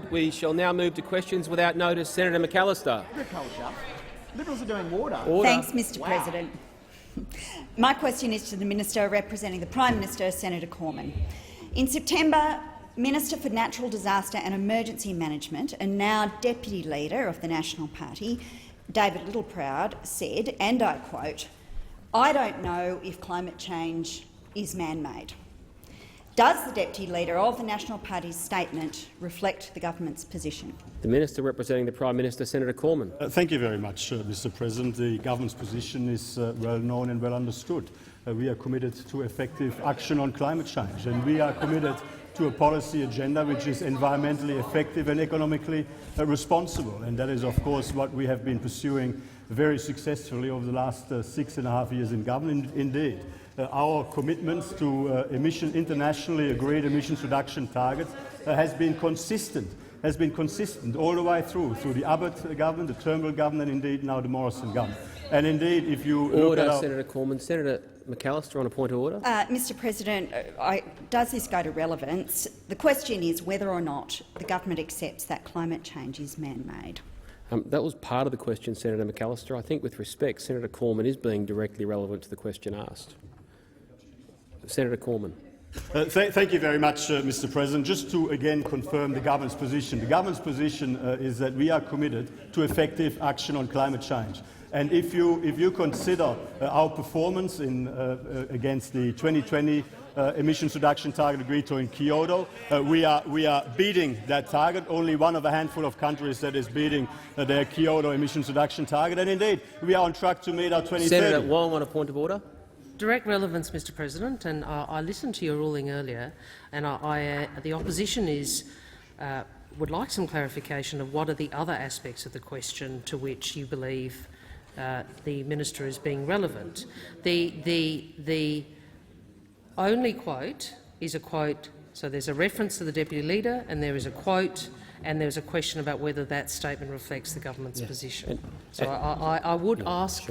We shall now move to questions without notice. Senator McAllister. Liberals are doing water. Thanks, Mr. President. My question is to the Minister representing the Prime Minister, Senator Cormann. In September, Minister for Natural Disaster and Emergency Management and now Deputy Leader of the National Party, David Littleproud, said, and I quote, "I don't know if climate change is man-made." Does the Deputy Leader of the National Party's statement reflect the government's position? The Minister representing the Prime Minister, Senator Cormann. Thank you very much, Mr. President. The government's position is well known and well understood. We are committed to effective action on climate change, and we are committed to a policy agenda which is environmentally effective and economically responsible. And that is, of course, what we have been pursuing very successfully over the last 6.5 years in government. Indeed, our commitments to internationally agreed emissions reduction targets has been consistent all the way through the Abbott government, the Turnbull government, and indeed now the Morrison government. And indeed, if you look at Senator Cormann. Senator McAllister on a point of order. Mr. President, does this go to relevance? The question is whether or not the government accepts that climate change is man-made. That was part of the question, Senator McAllister. I think, with respect, Senator Cormann is being directly relevant to the question asked. Senator Cormann. Thank you very much, Mr. President. Just to again confirm the government's position. The government's position is that we are committed to effective action on climate change. And if you consider our performance against the 2020 emissions reduction target agreed to in Kyoto, we are beating that target. Only one of a handful of countries that is beating their Kyoto emissions reduction target. And indeed, we are on track to meet our 2030. Senator Wong on a point of order. Direct relevance, Mr. President, and I listened to your ruling earlier, and the opposition would like some clarification of what are the other aspects of the question to which you believe the minister is being relevant. The only quote is a quote, so there's a reference to the Deputy Leader, and there is a quote, and there's a question about whether that statement reflects the government's position. So I would ask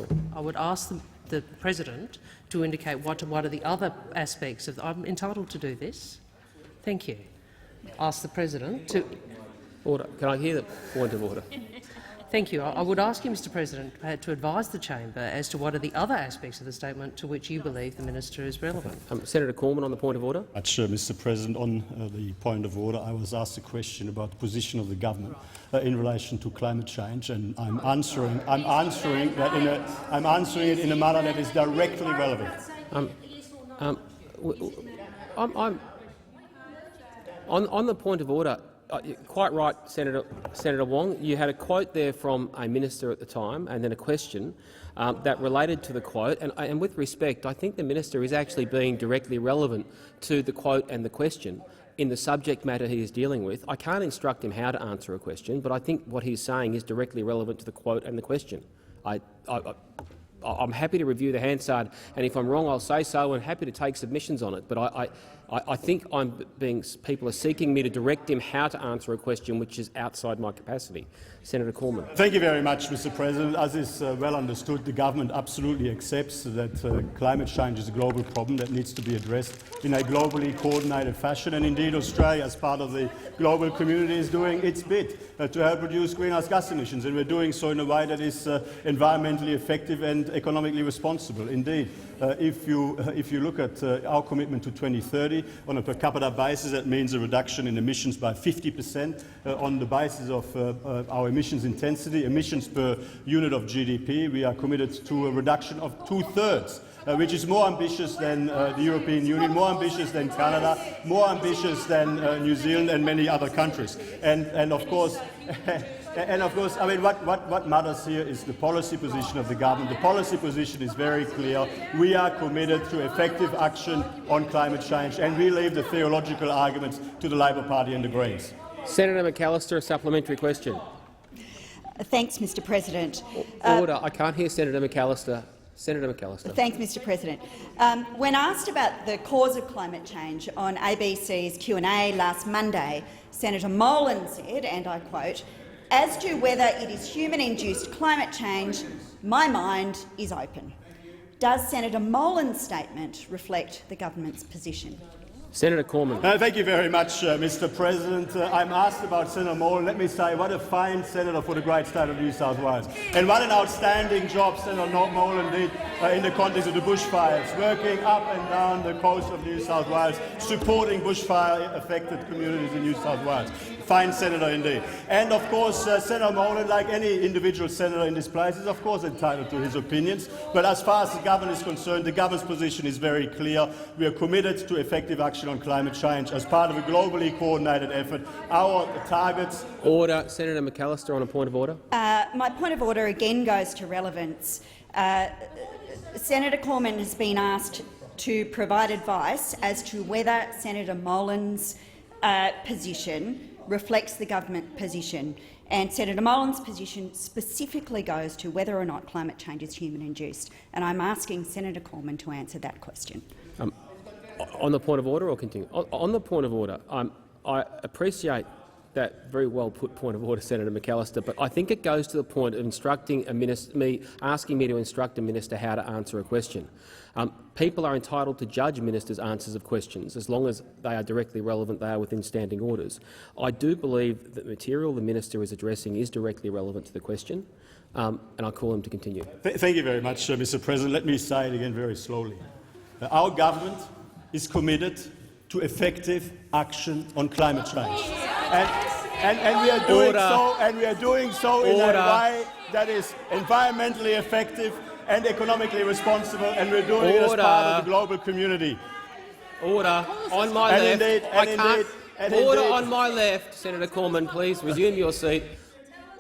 the President to indicate what are the other aspects of. I'm entitled to do this. Thank you. Ask the President to. Order. Can I hear the point of order? Thank you. I would ask you, Mr. President, to advise the chamber as to what are the other aspects of the statement to which you believe the minister is relevant. Senator Cormann on the point of order. Mr. President, on the point of order, I was asked a question about the position of the government in relation to climate change, and I'm answering it in a manner that is directly relevant. On the point of order. Quite right, Senator Wong. You had a quote there from a minister at the time, and then a question that related to the quote. And with respect, I think the minister is actually being directly relevant to the quote and the question in the subject matter he is dealing with. I can't instruct him how to answer a question, but I think what he's saying is directly relevant to the quote and the question. I'm happy to review the Hansard, and if I'm wrong, I'll say so, and happy to take submissions on it. But I think people are seeking me to direct him how to answer a question which is outside my capacity. Senator Cormann. Thank you very much, Mr. President. As is well understood, the government absolutely accepts that climate change is a global problem that needs to be addressed in a globally coordinated fashion. And indeed, Australia, as part of the global community, is doing its bit to help reduce greenhouse gas emissions, and we're doing so in a way that is environmentally effective and economically responsible. Indeed, if you look at our commitment to 2030 on a per capita basis, that means a reduction in emissions by 50% on the basis of our emissions intensity, emissions per unit of GDP. We are committed to a reduction of 2/3, which is more ambitious than the European Union, more ambitious than Canada, more ambitious than New Zealand and many other countries. And of course, I mean, what matters here is the policy position of the government. The policy position is very clear. We are committed to effective action on climate change, and we leave the theological arguments to the Labor Party and the Greens. Senator McAllister, a supplementary question. Thanks, Mr. President. Order. I can't hear Senator McAllister. Senator McAllister. Thanks, Mr. President. When asked about the cause of climate change on ABC's Q&A last Monday, Senator Molan said, and I quote, "As to whether it is human-induced climate change, my mind is open." Does Senator Molan's statement reflect the government's position? Senator Cormann. Thank you very much, Mr. President. I'm asked about Senator Molan. Let me say what a fine senator for the great state of New South Wales, and what an outstanding job Senator Molan did in the context of the bushfires, working up and down the coast of New South Wales, supporting bushfire-affected communities in New South Wales. Fine senator indeed. And of course, Senator Molan, like any individual senator in this place, is of course entitled to his opinions. But as far as the government is concerned, the government's position is very clear. We are committed to effective action on climate change as part of a globally coordinated effort. Our targets— Order. Senator McAllister on a point of order. My point of order again goes to relevance. Senator Cormann has been asked to provide advice as to whether Senator Molan's position reflects the government position, and Senator Molan's position specifically goes to whether or not climate change is human-induced. And I'm asking Senator Cormann to answer that question. On the point of order, or continue? On the point of order, I appreciate that very well put point of order, Senator McAllister, but I think it goes to the point of instructing a minister, asking me to instruct a minister how to answer a question. People are entitled to judge ministers' answers of questions as long as they are directly relevant, they are within standing orders. I do believe that the material the minister is addressing is directly relevant to the question, and I call him to continue. Thank you very much, Mr. President. Let me say it again very slowly. Our government is committed to effective action on climate change. And we are doing so in a way that is environmentally effective and economically responsible, and we're doing it as part of the global community. Order. On my left. Order on my left. Senator Cormann, please resume your seat.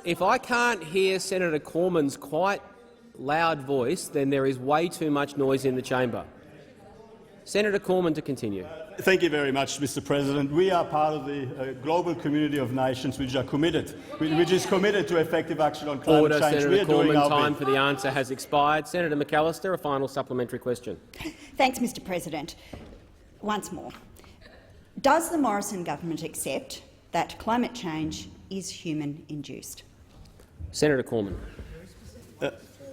If I can't hear Senator Cormann's quite loud voice, then there is way too much noise in the chamber. Senator Cormann to continue. Thank you very much, Mr. President. We are part of the global community of nations which is committed to effective action on climate change. Senator we are doing Cormann, time for the answer has expired. Senator McAllister, a final supplementary question. Thanks, Mr. President. Once more, does the Morrison government accept that climate change is human-induced? Senator Cormann.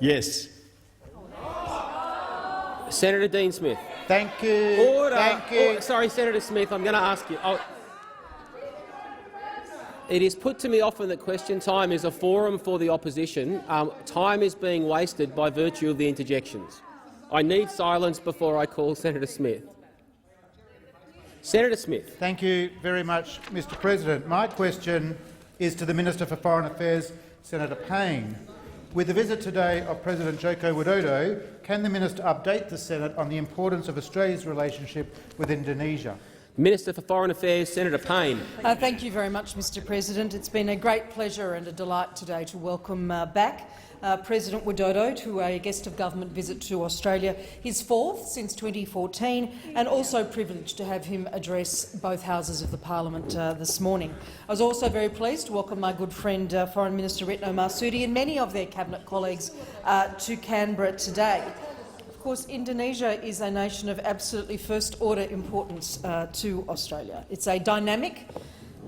Yes. Senator Dean Smith. Thank you. Order. Thank you. Sorry, Senator Smith, I'm going to ask you. It is put to me often that question time is a forum for the opposition. Time is being wasted by virtue of the interjections. I need silence before I call Senator Smith. Senator Smith. Thank you very much, Mr. President. My question is to the Minister for Foreign Affairs, Senator Payne. With the visit today of President Joko Widodo, can the minister update the Senate on the importance of Australia's relationship with Indonesia? Minister for Foreign Affairs, Senator Payne. Thank you very much, Mr. President. It's been a great pleasure and a delight today to welcome back President Widodo to a guest of government visit to Australia, his fourth since 2014, and also privileged to have him address both houses of the parliament this morning. I was also very pleased to welcome my good friend Foreign Minister Retno Marsudi and many of their cabinet colleagues to Canberra today. Of course, Indonesia is a nation of absolutely first-order importance to Australia. It's a dynamic,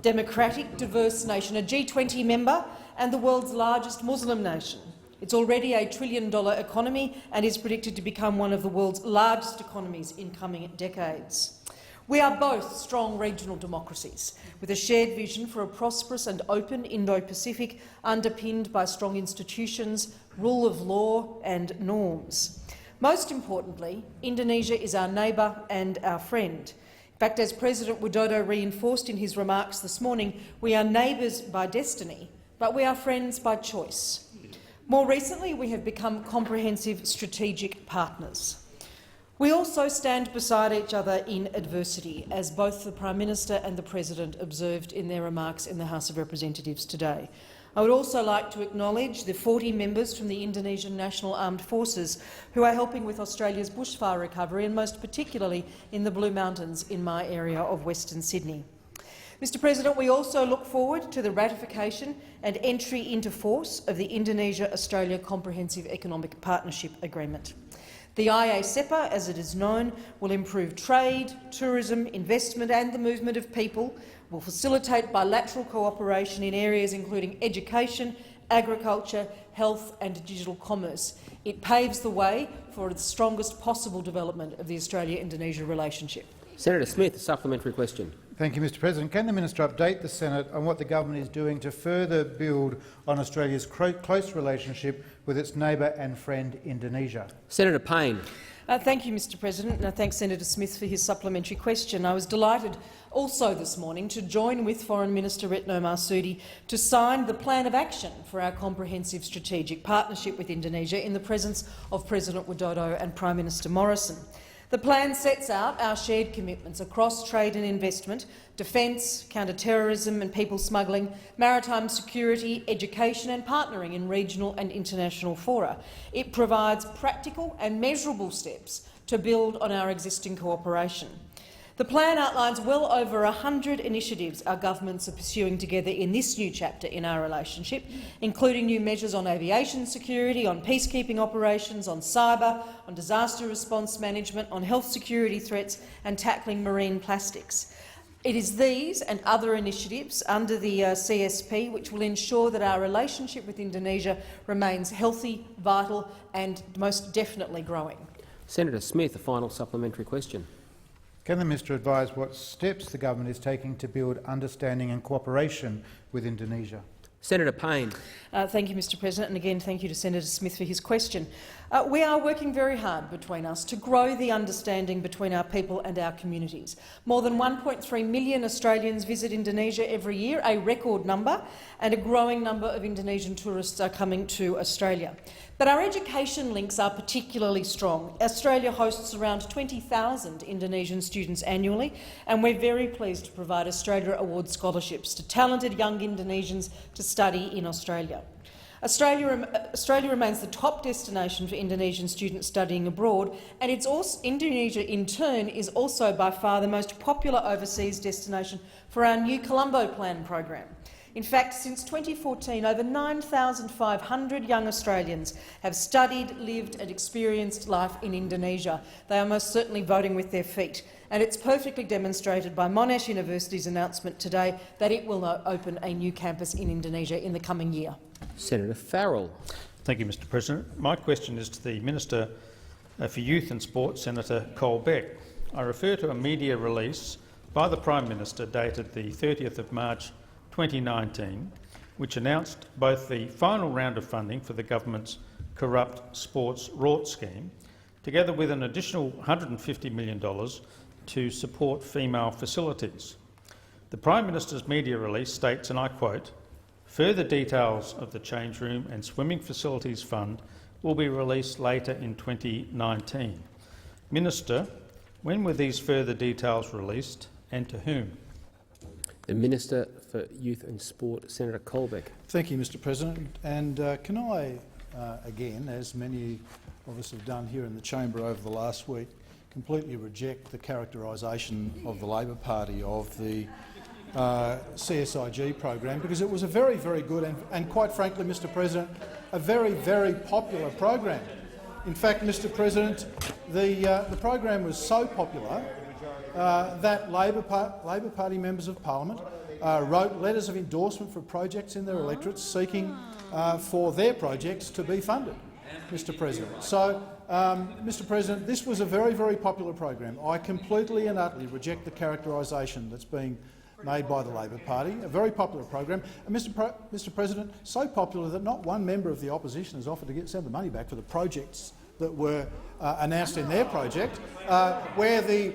democratic, diverse nation, a G20 member and the world's largest Muslim nation. It's already a $1 trillion economy and is predicted to become one of the world's largest economies in coming decades. We are both strong regional democracies, with a shared vision for a prosperous and open Indo-Pacific underpinned by strong institutions, rule of law and norms. Most importantly, Indonesia is our neighbour and our friend. In fact, as President Widodo reinforced in his remarks this morning, we are neighbours by destiny, but we are friends by choice. More recently, we have become comprehensive strategic partners. We also stand beside each other in adversity, as both the Prime Minister and the President observed in their remarks in the House of Representatives today. I would also like to acknowledge the 40 members from the Indonesian National Armed Forces who are helping with Australia's bushfire recovery, and most particularly in the Blue Mountains in my area of Western Sydney. Mr. President, we also look forward to the ratification and entry into force of the Indonesia-Australia Comprehensive Economic Partnership Agreement. The IA-CEPA, as it is known, will improve trade, tourism, investment and the movement of people, will facilitate bilateral cooperation in areas including education, agriculture, health and digital commerce. It paves the way for the strongest possible development of the Australia-Indonesia relationship. Senator Smith, a supplementary question. Thank you, Mr President. Can the minister update the Senate on what the government is doing to further build on Australia's close relationship with its neighbour and friend Indonesia? Senator Payne. Thank you, Mr President, and I thank Senator Smith for his supplementary question. I was delighted also this morning to join with Foreign Minister Retno Marsudi to sign the Plan of Action for our comprehensive strategic partnership with Indonesia in the presence of President Widodo and Prime Minister Morrison. The plan sets out our shared commitments across trade and investment, defence, counter-terrorism and people smuggling, maritime security, education and partnering in regional and international fora. It provides practical and measurable steps to build on our existing cooperation. The plan outlines well over 100 initiatives our governments are pursuing together in this new chapter in our relationship, including new measures on aviation security, on peacekeeping operations, on cyber, on disaster response management, on health security threats and tackling marine plastics. It is these and other initiatives under the CSP which will ensure that our relationship with Indonesia remains healthy, vital and most definitely growing. Senator Smith, a final supplementary question. Can the minister advise what steps the government is taking to build understanding and cooperation with Indonesia? Senator Payne. Thank you, Mr President, and again thank you to Senator Smith for his question. We are working very hard between us to grow the understanding between our people and our communities. More than 1.3 million Australians visit Indonesia every year, a record number, and a growing number of Indonesian tourists are coming to Australia. But our education links are particularly strong. Australia hosts around 20,000 Indonesian students annually, and we're very pleased to provide Australia Award scholarships to talented young Indonesians to study in Australia. Australia remains the top destination for Indonesian students studying abroad, and Indonesia, in turn, is also by far the most popular overseas destination for our new Colombo Plan program. In fact, since 2014, over 9,500 young Australians have studied, lived and experienced life in Indonesia. They are most certainly voting with their feet, and it's perfectly demonstrated by Monash University's announcement today that it will open a new campus in Indonesia in the coming year. Senator Farrell. Thank you, Mr President. My question is to the Minister for Youth and Sport, Senator Colbeck. I refer to a media release by the Prime Minister dated the 30th of March 2019, which announced both the final round of funding for the government's corrupt sports rort scheme, together with an additional $150 million to support female facilities. The Prime Minister's media release states, and I quote, "Further details of the change room and swimming facilities fund will be released later in 2019. Minister, when were these further details released and to whom?" The Minister for Youth and Sport, Senator Colbeck. Thank you, Mr President. And can I, again, as many of us have done here in the chamber over the last week, completely reject the characterisation of the Labor Party of the CSIG program, because it was a very, very good and quite frankly, Mr President, a very, very popular program. In fact, Mr President, the program was so popular that Labor Party members of Parliament wrote letters of endorsement for projects in their electorates seeking for their projects to be funded, Mr President. So, Mr President, this was a very, very popular program. I completely and utterly reject the characterisation that's being made by the Labor Party, a very popular program. And Mr President, so popular that not one member of the opposition has offered to send the money back for the projects that were announced in their project, where the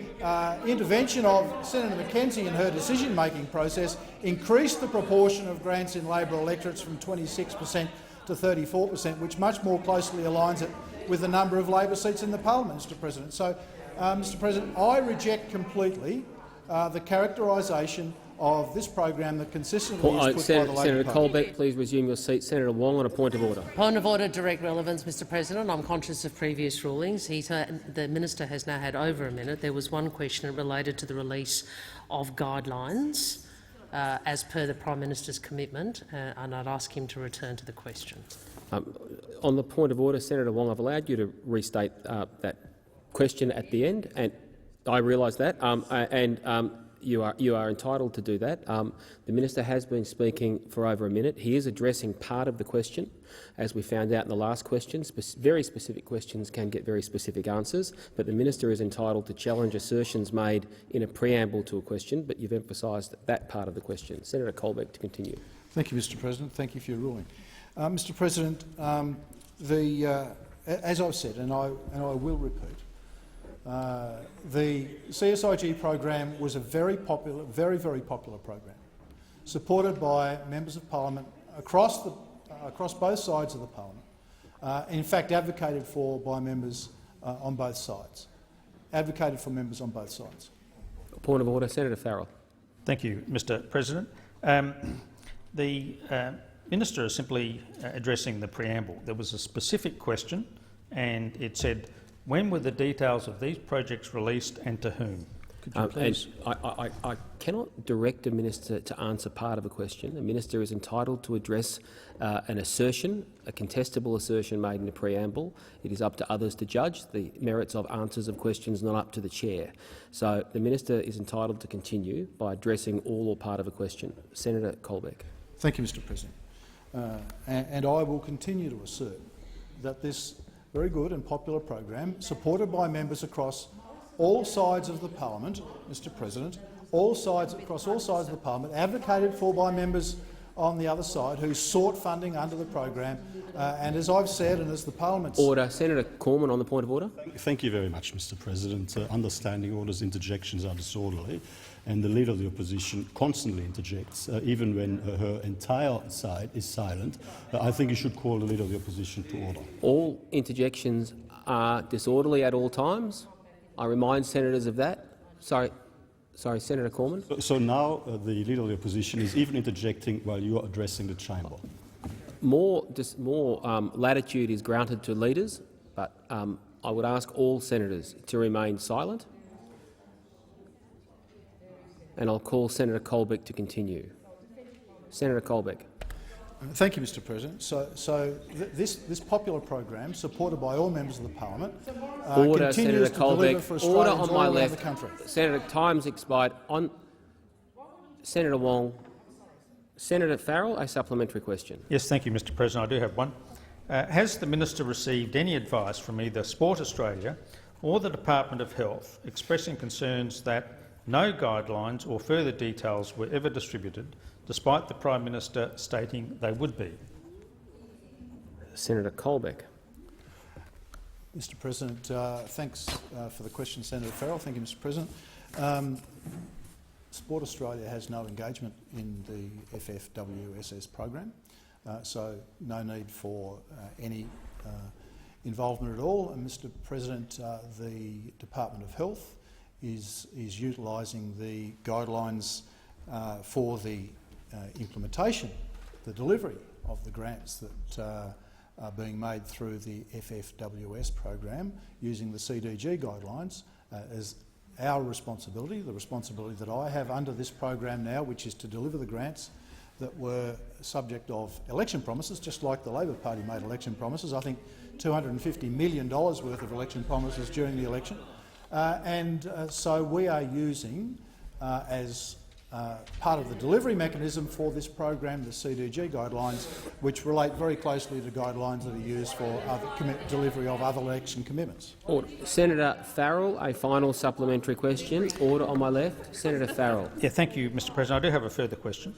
intervention of Senator McKenzie in her decision-making process increased the proportion of grants in Labor electorates from 26% to 34%, which much more closely aligns it with the number of Labor seats in the parliament, Mr President. So, Mr President, I reject completely the characterisation of this program that consistently is put by the Labor Senator Party. Colbeck, please resume your seat. Senator Wong on a point of order. Point of order, direct relevance, Mr President. I'm conscious of previous rulings. The minister has now had over a minute. There was one question related to the release of guidelines as per the Prime Minister's commitment, and I'd ask him to return to the question. On the point of order, Senator Wong, I've allowed you to restate that question at the end, and I realise that. You are entitled to do that. The minister has been speaking for over a minute. He is addressing part of the question. As we found out in the last question, very specific questions can get very specific answers, but the minister is entitled to challenge assertions made in a preamble to a question, but you've emphasised that part of the question. Senator Colbeck to continue. Thank you, Mr. President. Thank you for your ruling. Mr. President, as I've said, and I will repeat, the CSIG program was a very popular, very popular program, supported by members of parliament across both sides of the parliament. In fact, advocated for by members on both sides. Advocated for members on both sides. Point of order, Senator Farrell. Thank you, Mr. President. The minister is simply addressing the preamble. There was a specific question, and it said, "When were the details of these projects released, and to whom?" Could you please? I cannot direct a minister to answer part of a question. The minister is entitled to address an assertion, a contestable assertion made in the preamble. It is up to others to judge the merits of answers of questions, not up to the chair. So the minister is entitled to continue by addressing all or part of a question. Senator Colbeck. Thank you, Mr. President. And I will continue to assert that this very good and popular program, supported by members across all sides of the parliament, Mr. President, across all sides of the parliament, advocated for by members on the other side who sought funding under the program, and as I've said, and as the parliament's— Order. Senator Cormann on the point of order. Thank you very much, Mr. President. Understanding orders, interjections are disorderly, and the Leader of the Opposition constantly interjects, even when her entire side is silent. I think you should call the Leader of the Opposition to order. All interjections are disorderly at all times. I remind senators of that. Sorry, Senator Cormann. So now the Leader of the Opposition is even interjecting while you are addressing the chamber. More latitude is granted to leaders, but I would ask all senators to remain silent. And I'll call Senator Colbeck to continue. Senator Colbeck. Thank you, Mr. President. This popular program, supported by all members of the parliament, Order, continues Senator to deliver for Colbeck. Order Australians on all my around left. the country. Senator, time's expired. On Senator Wong. Senator Farrell, a supplementary question. Yes, thank you, Mr. President. I do have one. Has the minister received any advice from either Sport Australia or the Department of Health expressing concerns that no guidelines or further details were ever distributed, despite the Prime Minister stating they would be? Senator Colbeck. Mr. President, thanks for the question, Senator Farrell. Thank you, Mr. President. Sport Australia has no engagement in the FFWSS program, so no need for any involvement at all. And Mr. President, the Department of Health is utilising the guidelines for the implementation, the delivery of the grants that are being made through the FFWS program using the CDG guidelines as our responsibility, the responsibility that I have under this program now, which is to deliver the grants that were subject of election promises, just like the Labor Party made election promises. I think $250 million worth of election promises during the election. So we are using, as part of the delivery mechanism for this program, the CDG guidelines, which relate very closely to guidelines that are used for delivery of other election commitments. Order. Senator Farrell, a final supplementary question. Order on my left. Senator Farrell. Yeah, thank you, Mr. President. I do have a further question.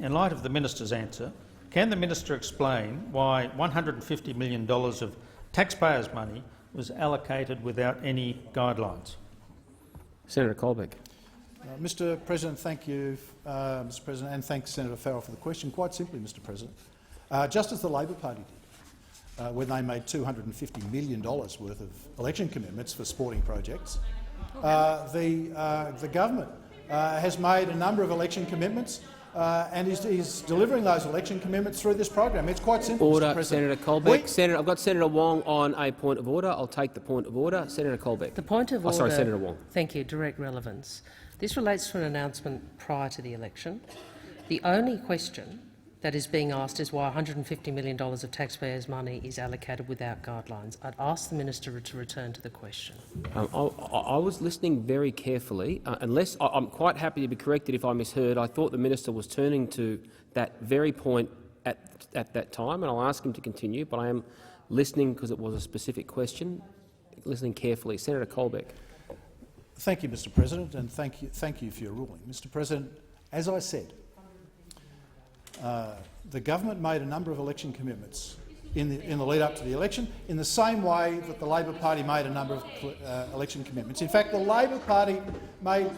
In light of the minister's answer, can the minister explain why $150 million of taxpayers' money was allocated without any guidelines? Senator Colbeck. Mr. President, thank you, Mr. President, and thanks Senator Farrell for the question. Quite simply, Mr. President, just as the Labor Party did when they made $250 million worth of election commitments for sporting projects, the government has made a number of election commitments and is delivering those election commitments through this program. It's quite simple, Order, Mr. President. Senator Colbeck. I've got Senator Wong on a point of order. I'll take the point of order. Senator Colbeck. The point of order— sorry, Senator Wong. Thank you. Direct relevance. This relates to an announcement prior to the election. The only question that is being asked is why $150 million of taxpayers' money is allocated without guidelines. I'd ask the minister to return to the question. I was listening very carefully. I'm quite happy to be corrected if I misheard. I thought the minister was turning to that very point at that time, and I'll ask him to continue, but I am listening because it was a specific question, listening carefully. Senator Colbeck. Thank you, Mr. President, and thank you for your ruling. Mr. President, as I said, the government made a number of election commitments in the lead up to the election, in the same way that the Labor Party made a number of election commitments. In fact, the Labor Party made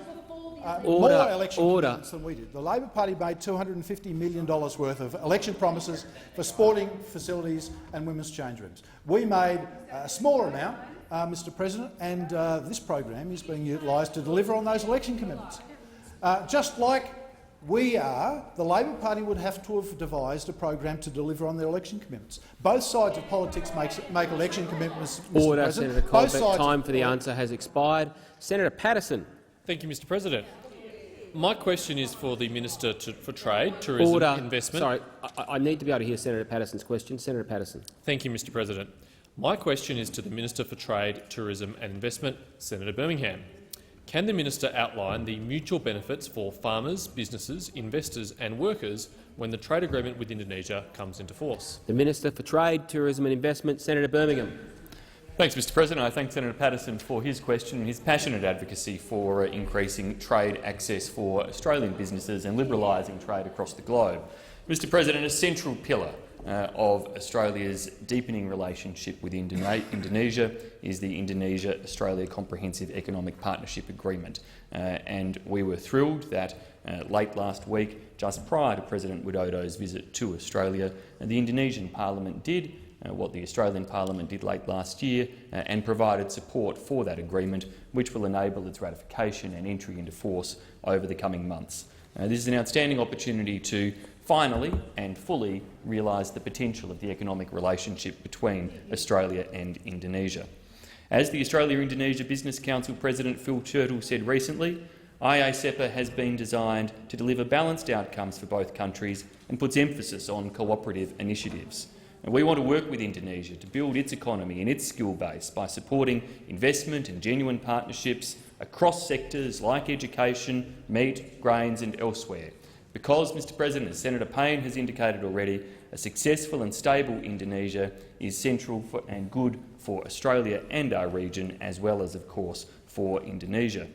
more election commitments than we did. The Labor Party made $250 million worth of election promises for sporting facilities and women's change rooms. We made a smaller amount, Mr. President, and this program is being utilised to deliver on those election commitments. Just like the Labor Party would have to have devised a program to deliver on their election commitments. Both sides of politics make election commitments, Mr. Order, President. Senator Colbeck. Time for the answer has expired. Senator Patterson. Thank you, Mr. President. My question is for the Minister for Trade, Tourism and Investment. Sorry, I need to be able to hear Senator Patterson's question. Senator Patterson. Thank you, Mr. President. My question is to the Minister for Trade, Tourism and Investment, Senator Birmingham. Can the minister outline the mutual benefits for farmers, businesses, investors and workers when the trade agreement with Indonesia comes into force? The Minister for Trade, Tourism and Investment, Senator Birmingham. Thanks, Mr. President. I thank Senator Patterson for his question and his passionate advocacy for increasing trade access for Australian businesses and liberalising trade across the globe. Mr. President, a central pillar of Australia's deepening relationship with Indonesia is the Indonesia-Australia Comprehensive Economic Partnership Agreement. And we were thrilled that late last week, just prior to President Widodo's visit to Australia, the Indonesian Parliament did what the Australian Parliament did late last year and provided support for that agreement, which will enable its ratification and entry into force over the coming months. This is an outstanding opportunity to finally and fully realise the potential of the economic relationship between Australia and Indonesia. As the Australia-Indonesia Business Council President Phil Churchill said recently, IA-CEPA has been designed to deliver balanced outcomes for both countries and puts emphasis on cooperative initiatives. And we want to work with Indonesia to build its economy and its skill base by supporting investment and genuine partnerships across sectors like education, meat, grains and elsewhere. Because, Mr. President, as Senator Payne has indicated already, a successful and stable Indonesia is central and good for Australia and our region, as well as, of course, for Indonesia.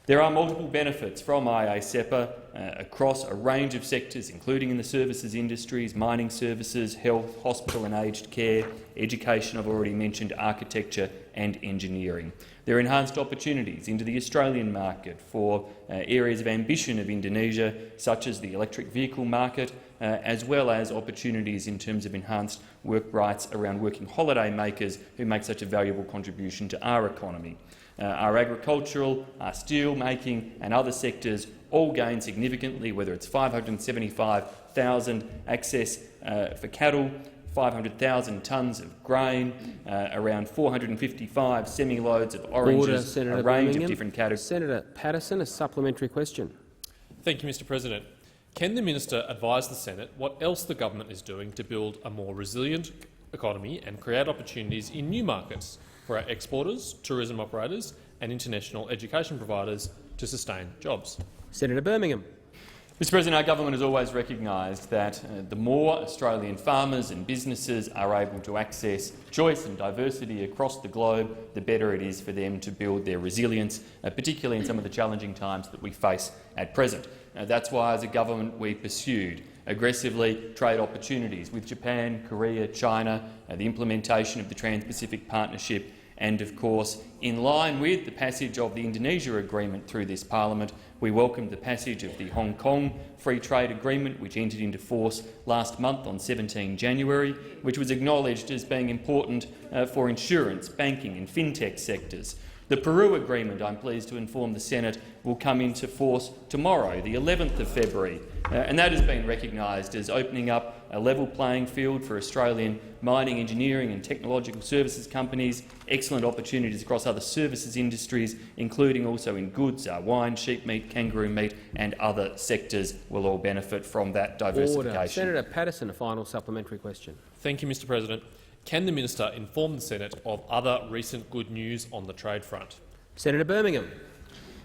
There are multiple benefits from IA-CEPA across a range of sectors, including in the services industries, mining services, health, hospital and aged care, education, I've already mentioned, architecture and engineering. There are enhanced opportunities into the Australian market for areas of ambition of Indonesia, such as the electric vehicle market, as well as opportunities in terms of enhanced work rights around working holiday makers who make such a valuable contribution to our economy. Our agricultural, our steel making and other sectors all gain significantly, whether it's 575,000 access for cattle, 500,000 tonnes of grain, around 455 semi-loads of oranges, a range of different categories. Senator Patterson, a supplementary question. Thank you, Mr. President. Can the minister advise the Senate what else the government is doing to build a more resilient economy and create opportunities in new markets for our exporters, tourism operators and international education providers to sustain jobs? Senator Birmingham. Mr. President, our government has always recognised that the more Australian farmers and businesses are able to access choice and diversity across the globe, the better it is for them to build their resilience, particularly in some of the challenging times that we face at present. That's why, as a government, we pursued aggressively trade opportunities with Japan, Korea, China, the implementation of the Trans-Pacific Partnership, and, of course, in line with the passage of the Indonesia Agreement through this parliament, we welcomed the passage of the Hong Kong Free Trade Agreement, which entered into force last month on 17 January, which was acknowledged as being important for insurance, banking and fintech sectors. The Peru Agreement, I'm pleased to inform the Senate, will come into force tomorrow, the 11th of February, and that has been recognised as opening up a level playing field for Australian mining, engineering and technological services companies, excellent opportunities across other services industries, including also in goods, wine, sheep meat, kangaroo meat and other sectors will all benefit from that diversification. Order. Senator Patterson, a final supplementary question. Thank you, Mr President. Can the minister inform the Senate of other recent good news on the trade front? Senator Birmingham.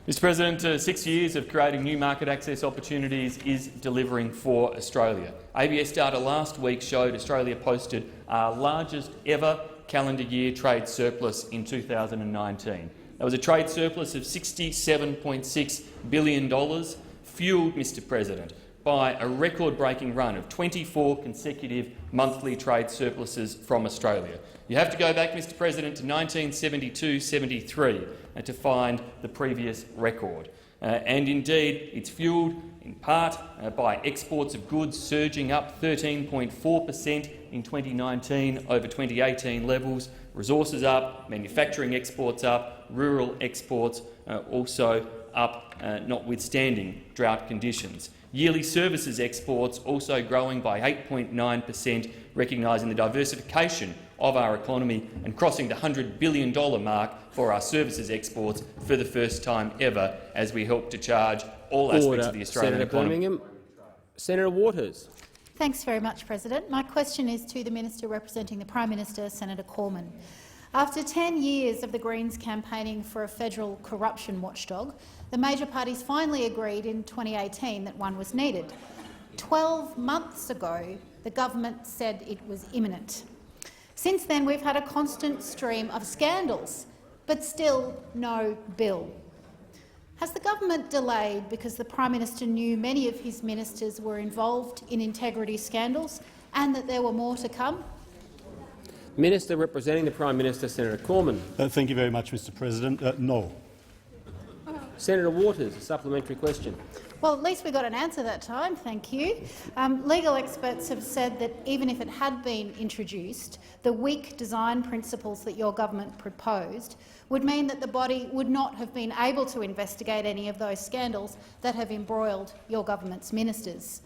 Mr President, 6 years of creating new market access opportunities is delivering for Australia. ABS data last week showed Australia posted our largest ever calendar year trade surplus in 2019. That was a trade surplus of $67.6 billion, fuelled, Mr President, by a record-breaking run of 24 consecutive monthly trade surpluses from Australia. You have to go back, Mr President, to 1972-73 to find the previous record. And indeed, it's fuelled in part by exports of goods surging up 13.4% in 2019 over 2018 levels, resources up, manufacturing exports up, rural exports also up, notwithstanding drought conditions. Yearly services exports also growing by 8.9%, recognising the diversification of our economy and crossing the $100 billion mark for our services exports for the first time ever as we help to charge all aspects of the Australian Senator economy. Birmingham. Senator Waters. Thanks very much, President. My question is to the Minister representing the Prime Minister, Senator Cormann. After 10 years of the Greens campaigning for a federal corruption watchdog, the major parties finally agreed in 2018 that one was needed. 12 months ago, the government said it was imminent. Since then, we've had a constant stream of scandals, but still no bill. Has the government delayed because the Prime Minister knew many of his ministers were involved in integrity scandals and that there were more to come? Minister representing the Prime Minister, Senator Cormann. Thank you very much, Mr President. No. Senator Waters, a supplementary question. Well, at least we got an answer that time, thank you. Legal experts have said that even if it had been introduced, the weak design principles that your government proposed would mean that the body would not have been able to investigate any of those scandals that have embroiled your government's ministers.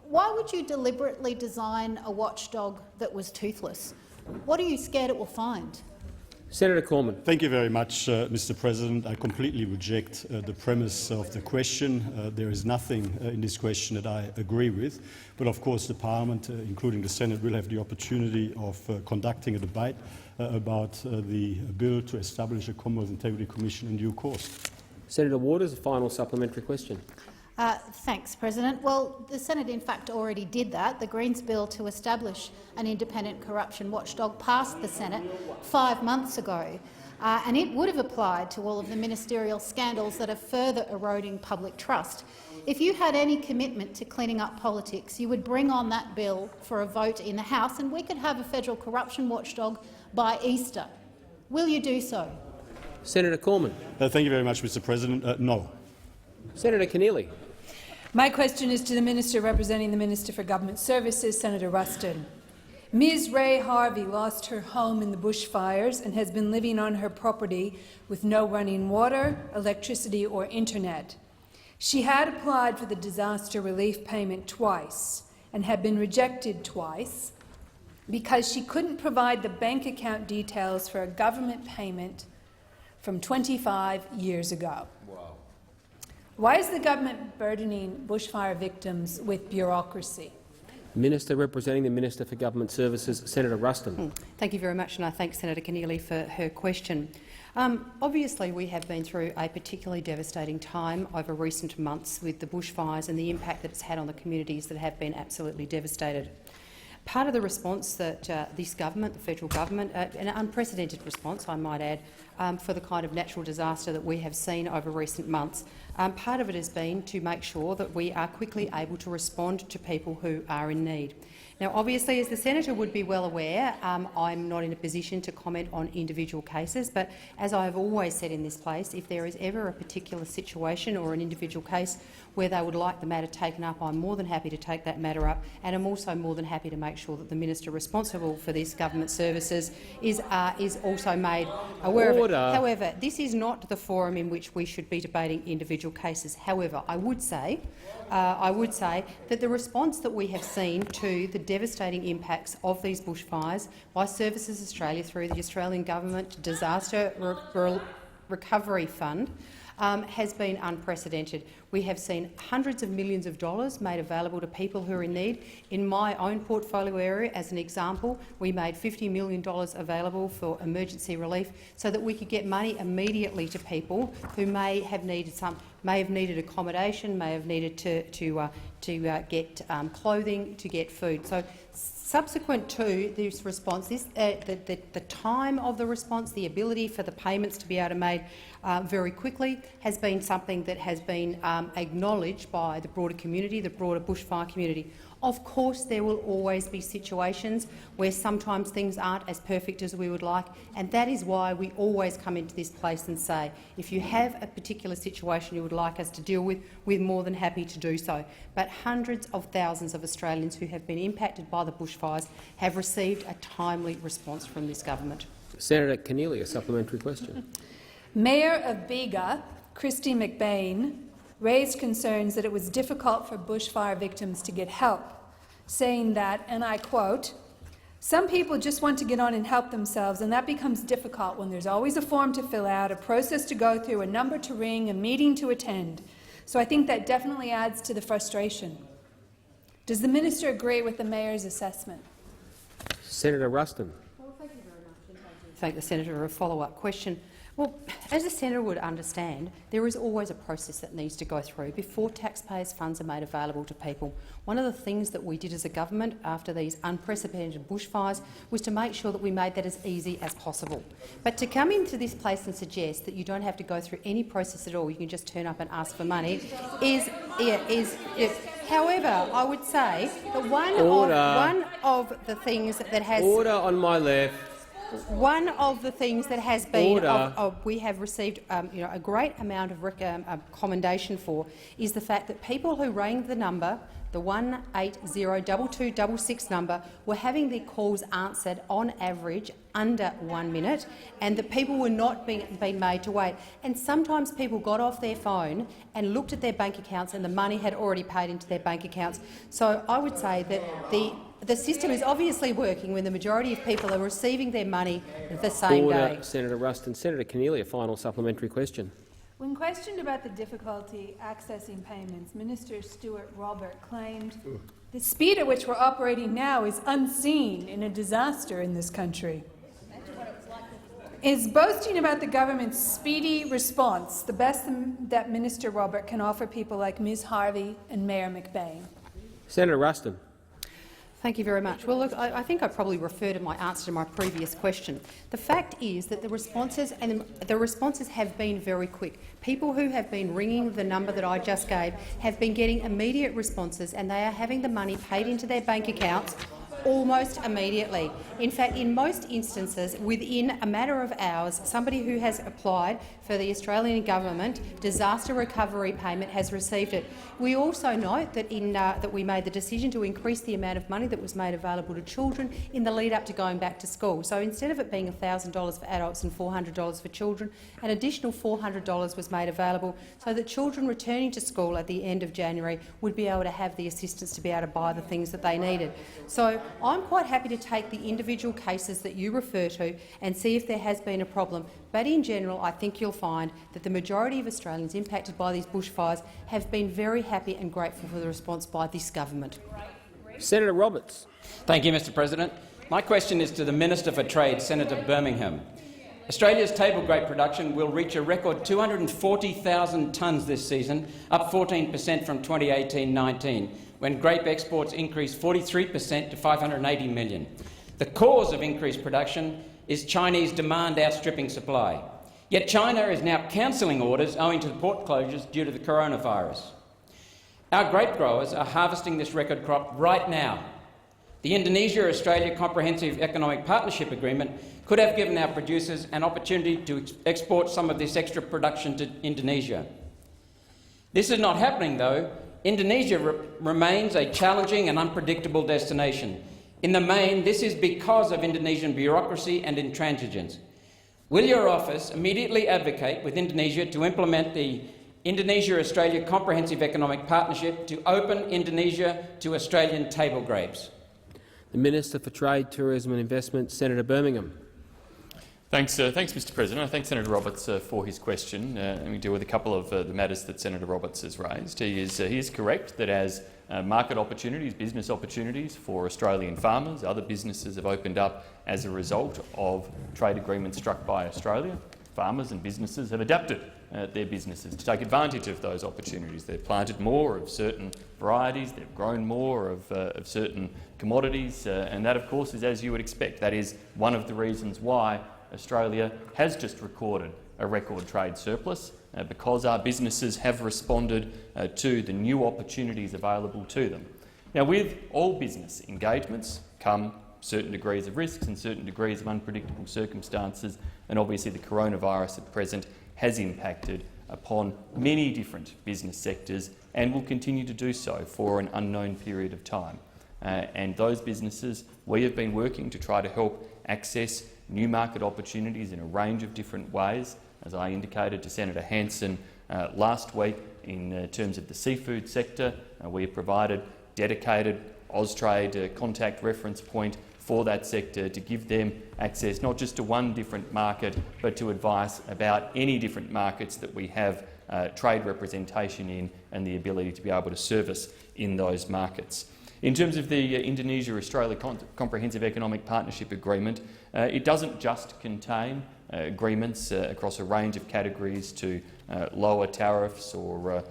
Why would you deliberately design a watchdog that was toothless? What are you scared it will find? Senator Cormann. Thank you very much, Mr President. I completely reject the premise of the question. There is nothing in this question that I agree with, but of course the Parliament, including the Senate, will have the opportunity of conducting a debate about the bill to establish a Commonwealth Integrity Commission in due course. Senator Waters, a final supplementary question. Thanks, President. Well, the Senate in fact already did that. The Greens bill to establish an independent corruption watchdog passed the Senate 5 months ago, and it would have applied to all of the ministerial scandals that are further eroding public trust. If you had any commitment to cleaning up politics, you would bring on that bill for a vote in the House and we could have a federal corruption watchdog by Easter. Will you do so? Senator Cormann. Thank you very much, Mr President. No. Senator Keneally. My question is to the Minister representing the Minister for Government Services, Senator Ruston. Ms Ray Harvey lost her home in the bushfires and has been living on her property with no running water, electricity or internet. She had applied for the disaster relief payment twice and had been rejected twice because she couldn't provide the bank account details for a government payment from 25 years ago. Why is the government burdening bushfire victims with bureaucracy? Minister representing the Minister for Government Services, Senator Ruston. Thank you very much, and I thank Senator Keneally for her question. Obviously, we have been through a particularly devastating time over recent months with the bushfires and the impact that it's had on the communities that have been absolutely devastated. Part of the response that this government, the federal government, an unprecedented response, I might add, for the kind of natural disaster that we have seen over recent months, part of it has been to make sure that we are quickly able to respond to people who are in need. Now, obviously, as the senator would be well aware, I'm not in a position to comment on individual cases, but as I have always said in this place, if there is ever a particular situation or an individual case where they would like the matter taken up, I'm more than happy to take that matter up, and I'm also more than happy to make sure that the minister responsible for these government services is also made aware of it. However, this is not the forum in which we should be debating individual cases. However, I would say that the response that we have seen to the devastating impacts of these bushfires by Services Australia through the Australian Government Disaster Recovery Fund has been unprecedented. We have seen hundreds of millions of dollars made available to people who are in need. In my own portfolio area, as an example, we made $50 million available for emergency relief so that we could get money immediately to people who may have needed accommodation, may have needed to get clothing, to get food. So, subsequent to this response, the time of the response, the ability for the payments to be able to made very quickly has been something that has been acknowledged by the broader community, the broader bushfire community. Of course, there will always be situations where sometimes things aren't as perfect as we would like, and that is why we always come into this place and say, if you have a particular situation you would like us to deal with, we're more than happy to do so. But hundreds of thousands of Australians who have been impacted by the bushfires have received a timely response from this government. Senator Keneally, a supplementary question. Mayor of Bega, Christy McBain, raised concerns that it was difficult for bushfire victims to get help, saying that, and I quote, "Some people just want to get on and help themselves, and that becomes difficult when there's always a form to fill out, a process to go through, a number to ring, a meeting to attend. So I think that definitely adds to the frustration." Does the minister agree with the mayor's assessment? Senator Ruston. Well, thank you very much. Thank the senator for a follow-up question. Well, as the senator would understand, there is always a process that needs to go through before taxpayers' funds are made available to people. One of the things that we did as a government after these unprecedented bushfires was to make sure that we made that as easy as possible. But to come into this place and suggest that you don't have to go through any process at all, you can just turn up and ask for money, is. However, I would say that one of the things that has order on my left. One of the things that has been we have received a great amount of commendation for is the fact that people who rang the number, the 1802266 number, were having their calls answered on average under 1 minute, and that people were not being made to wait. And sometimes people got off their phone and looked at their bank accounts and the money had already paid into their bank accounts. So I would say that the system is obviously working when the majority of people are receiving their money the same day. Senator Ruston. Senator Keneally, a final supplementary question. When questioned about the difficulty accessing payments, Minister Stuart Robert claimed the speed at which we're operating now is unseen in a disaster in this country. Is boasting about the government's speedy response the best that Minister Robert can offer people like Ms Harvey and Mayor McBain? Senator Ruston. Thank you very much. Well, look, I think I probably refer to my answer to my previous question. The fact is that the responses have been very quick. People who have been ringing the number that I just gave have been getting immediate responses, and they are having the money paid into their bank accounts almost immediately. In fact, in most instances, within a matter of hours, somebody who has applied for the Australian Government disaster recovery payment has received it. We also note that that we made the decision to increase the amount of money that was made available to children in the lead-up to going back to school. So instead of it being $1,000 for adults and $400 for children, an additional $400 was made available so that children returning to school at the end of January would be able to have the assistance to be able to buy the things that they needed. So I'm quite happy to take the individual cases that you refer to and see if there has been a problem. But in general, I think you'll find that the majority of Australians impacted by these bushfires have been very happy and grateful for the response by this government. Senator Roberts. Thank you, Mr President. My question is to the Minister for Trade, Senator Birmingham. Australia's table grape production will reach a record 240,000 tonnes this season, up 14% from 2018-19, when grape exports increased 43% to 580 million. The cause of increased production is Chinese demand outstripping supply. Yet China is now cancelling orders owing to the port closures due to the coronavirus. Our grape growers are harvesting this record crop right now. The Indonesia-Australia Comprehensive Economic Partnership Agreement could have given our producers an opportunity to export some of this extra production to Indonesia. This is not happening, though. Indonesia remains a challenging and unpredictable destination. In the main, this is because of Indonesian bureaucracy and intransigence. Will your office immediately advocate with Indonesia to implement the Indonesia-Australia Comprehensive Economic Partnership to open Indonesia to Australian table grapes? The Minister for Trade, Tourism and Investment, Senator Birmingham. Thanks, Mr. President. I thank Senator Roberts for his question. Let me deal with a couple of the matters that Senator Roberts has raised. He is correct that as market opportunities, business opportunities for Australian farmers, other businesses have opened up as a result of trade agreements struck by Australia. Farmers and businesses have adapted their businesses to take advantage of those opportunities. They've planted more of certain varieties, they've grown more of certain commodities, and that, of course, is as you would expect. That is one of the reasons why Australia has just recorded a record trade surplus, because our businesses have responded to the new opportunities available to them. Now, with all business engagements come certain degrees of risks and certain degrees of unpredictable circumstances, and obviously the coronavirus at present has impacted upon many different business sectors and will continue to do so for an unknown period of time. And those businesses, we have been working to try to help access new market opportunities in a range of different ways. As I indicated to Senator Hanson last week, in terms of the seafood sector, we have provided dedicated Austrade contact reference point for that sector to give them access not just to one different market but to advice about any different markets that we have trade representation in and the ability to be able to service in those markets. In terms of the Indonesia-Australia Comprehensive Economic Partnership Agreement, it doesn't just contain agreements across a range of categories to lower tariffs or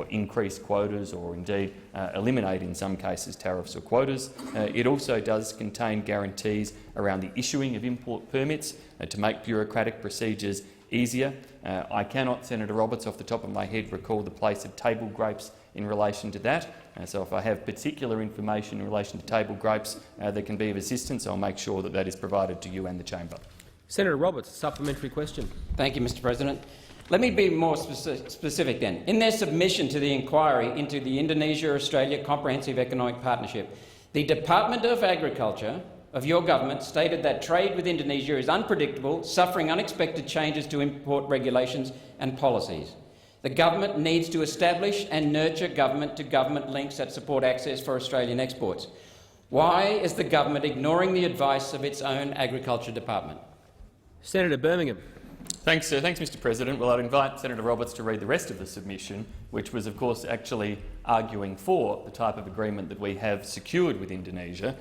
increase quotas, or indeed eliminate in some cases tariffs or quotas. It also does contain guarantees around the issuing of import permits to make bureaucratic procedures easier. I cannot, Senator Roberts, off the top of my head recall the place of table grapes in relation to that. So if I have particular information in relation to table grapes that can be of assistance, I'll make sure that that is provided to you and the chamber. Senator Roberts, supplementary question. Thank you, Mr. President. Let me be more specific then. In their submission to the inquiry into the Indonesia-Australia Comprehensive Economic Partnership, the Department of Agriculture of your government stated that trade with Indonesia is unpredictable, suffering unexpected changes to import regulations and policies. The government needs to establish and nurture government-to-government links that support access for Australian exports. Why is the government ignoring the advice of its own Agriculture Department? Senator Birmingham. Thanks, Mr. President. Well, I'd invite Senator Roberts to read the rest of the submission, which was, of course, actually arguing for the type of agreement that we have secured with Indonesia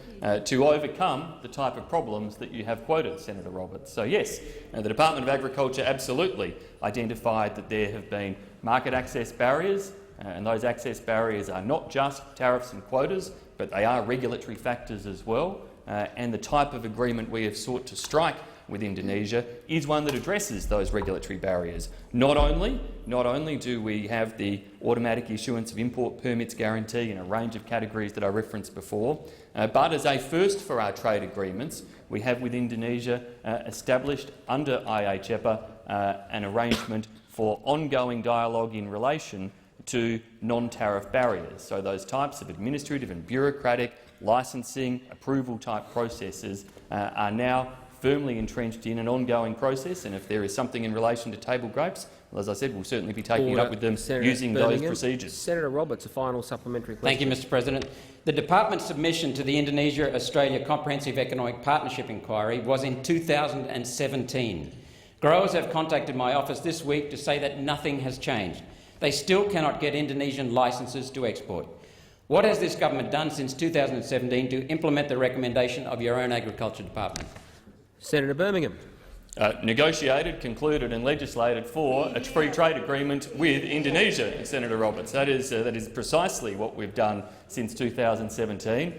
to overcome the type of problems that you have quoted, Senator Roberts. So, yes, the Department of Agriculture absolutely identified that there have been market access barriers, and those access barriers are not just tariffs and quotas, but they are regulatory factors as well, and the type of agreement we have sought to strike with Indonesia is one that addresses those regulatory barriers. Not only do we have the automatic issuance of import permits guarantee in a range of categories that I referenced before, but as a first for our trade agreements, we have with Indonesia established under IHEPA an arrangement for ongoing dialogue in relation to non-tariff barriers. So those types of administrative and bureaucratic licensing approval type processes are now firmly entrenched in an ongoing process, and if there is something in relation to table grapes, well, as I said, we'll certainly be taking it up with them using those procedures. Senator Roberts, a final supplementary question. Thank you, Mr. President. The department's submission to the Indonesia-Australia Comprehensive Economic Partnership inquiry was in 2017. Growers have contacted my office this week to say that nothing has changed. They still cannot get Indonesian licences to export. What has this government done since 2017 to implement the recommendation of your own Agriculture Department? Senator Birmingham. Negotiated, concluded and legislated for a free trade agreement with Indonesia, Senator Roberts. That is precisely what we've done since 2017.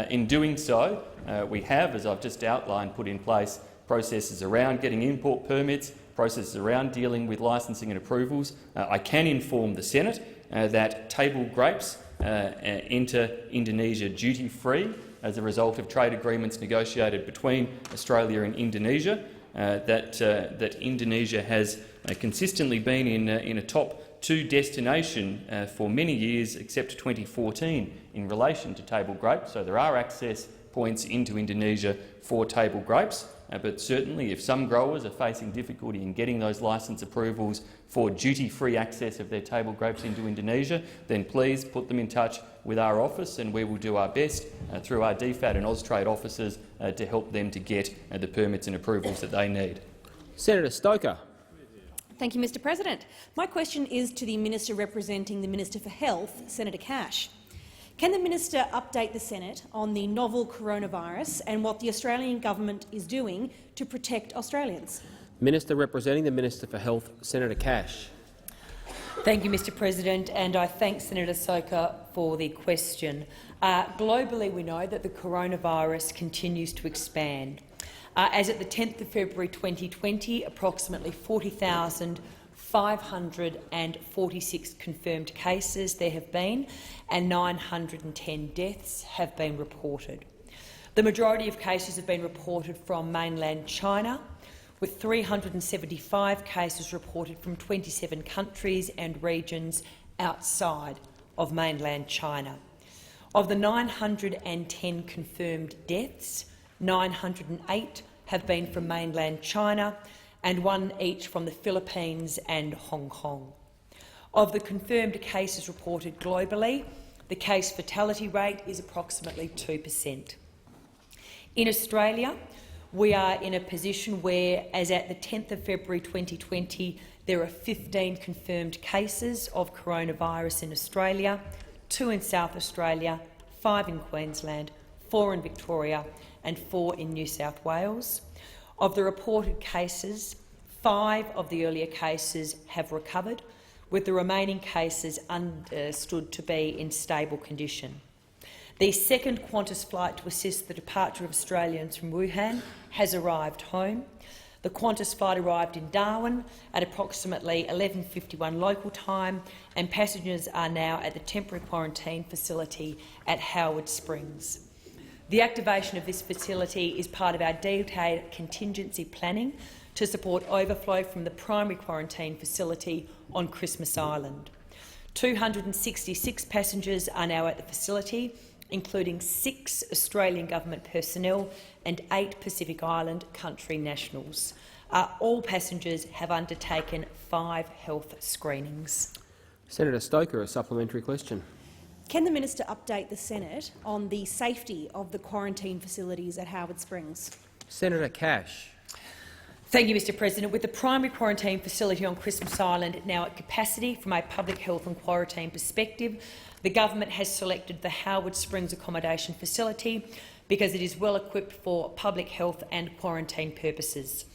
In doing so, we have, as I've just outlined, put in place processes around getting import permits, processes around dealing with licensing and approvals. I can inform the Senate that table grapes enter Indonesia duty-free as a result of trade agreements negotiated between Australia and Indonesia, that Indonesia has consistently been in a top 2 destination for many years, except 2014, in relation to table grapes. So there are access points into Indonesia for table grapes. But certainly, if some growers are facing difficulty in getting those licence approvals for duty-free access of their table grapes into Indonesia, then please put them in touch with our office, and we will do our best through our DFAT and Austrade offices to help them to get the permits and approvals that they need. Senator Stoker. Thank you, Mr President. My question is to the Minister representing the Minister for Health, Senator Cash. Can the Minister update the Senate on the novel coronavirus and what the Australian government is doing to protect Australians? Minister representing the Minister for Health, Senator Cash. Thank you, Mr President, and I thank Senator Stoker for the question. Globally, we know that the coronavirus continues to expand. As at the 10th of February 2020, approximately 40,546 confirmed cases there have been, and 910 deaths have been reported. The majority of cases have been reported from mainland China, with 375 cases reported from 27 countries and regions outside of mainland China. Of the 910 confirmed deaths, 908 have been from mainland China and 1 each from the Philippines and Hong Kong. Of the confirmed cases reported globally, the case fatality rate is approximately 2%. In Australia, we are in a position where, as at the 10th of February 2020, there are 15 confirmed cases of coronavirus in Australia, 2 in South Australia, 5 in Queensland, 4 in Victoria and 4 in New South Wales. Of the reported cases, 5 of the earlier cases have recovered, with the remaining cases understood to be in stable condition. The second Qantas flight to assist the departure of Australians from Wuhan has arrived home. The Qantas flight arrived in Darwin at approximately 11:51 local time, and passengers are now at the temporary quarantine facility at Howard Springs. The activation of this facility is part of our detailed contingency planning to support overflow from the primary quarantine facility on Christmas Island. 266 passengers are now at the facility, including 6 Australian government personnel and 8 Pacific Island country nationals. All passengers have undertaken 5 health screenings. Senator Stoker, a supplementary question. Can the Minister update the Senate on the safety of the quarantine facilities at Howard Springs? Senator Cash. Thank you, Mr President. With the primary quarantine facility on Christmas Island now at capacity from a public health and quarantine perspective, the government has selected the Howard Springs accommodation facility because it is well equipped for public health and quarantine purposes.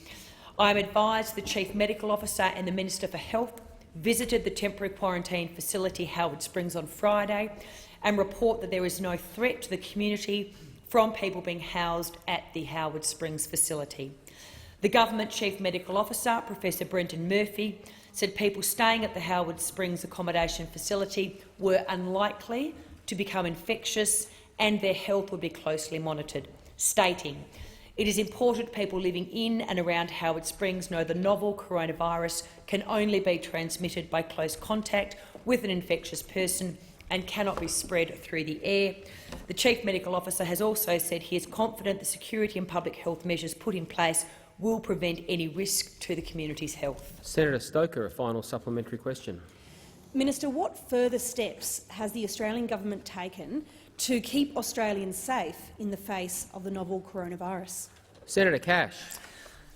I am advised the Chief Medical Officer and the Minister for Health visited the temporary quarantine facility Howard Springs on Friday and report that there is no threat to the community from people being housed at the Howard Springs facility. The Government Chief Medical Officer, Professor Brenton Murphy, said people staying at the Howard Springs accommodation facility were unlikely to become infectious and their health would be closely monitored, stating, "It is important people living in and around Howard Springs know the novel coronavirus can only be transmitted by close contact with an infectious person and cannot be spread through the air." The Chief Medical Officer has also said he is confident the security and public health measures put in place will prevent any risk to the community's health. Senator Stoker, a final supplementary question. Minister, what further steps has the Australian government taken to keep Australians safe in the face of the novel coronavirus? Senator Cash.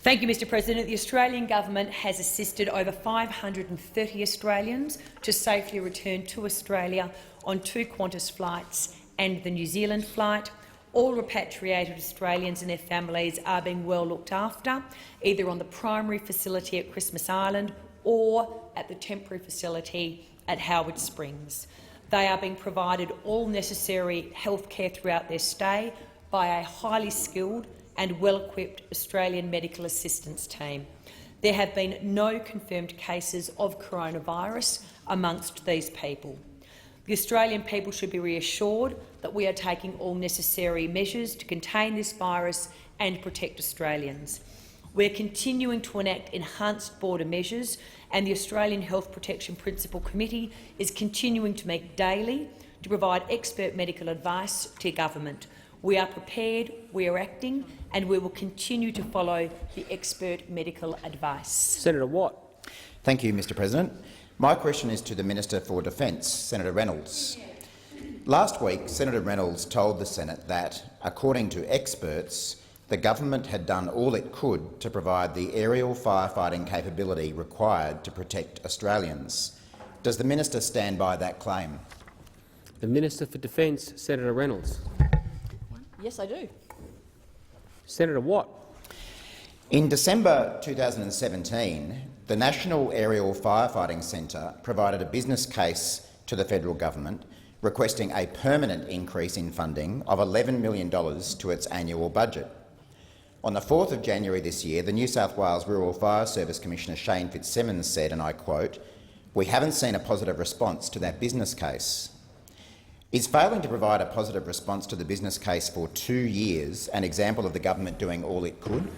Thank you, Mr President. The Australian government has assisted over 530 Australians to safely return to Australia on 2 Qantas flights and the New Zealand flight. All repatriated Australians and their families are being well looked after, either on the primary facility at Christmas Island or at the temporary facility at Howard Springs. They are being provided all necessary health care throughout their stay by a highly skilled and well-equipped Australian medical assistance team. There have been no confirmed cases of coronavirus amongst these people. The Australian people should be reassured that we are taking all necessary measures to contain this virus and protect Australians. We are continuing to enact enhanced border measures, and the Australian Health Protection Principal Committee is continuing to meet daily to provide expert medical advice to government. We are prepared, we are acting, and we will continue to follow the expert medical advice. Senator Watt. Thank you, Mr President. My question is to the Minister for Defence, Senator Reynolds. Last week, Senator Reynolds told the Senate that, according to experts, the government had done all it could to provide the aerial firefighting capability required to protect Australians. Does the minister stand by that claim? The Minister for Defence, Senator Reynolds. Yes, I do. Senator Watt. In December 2017, the National Aerial Firefighting Centre provided a business case to the federal government requesting a permanent increase in funding of $11 million to its annual budget. On the 4th of January this year, the New South Wales Rural Fire Service Commissioner Shane Fitzsimmons said, and I quote, "We haven't seen a positive response to that business case." Is failing to provide a positive response to the business case for 2 years an example of the government doing all it could?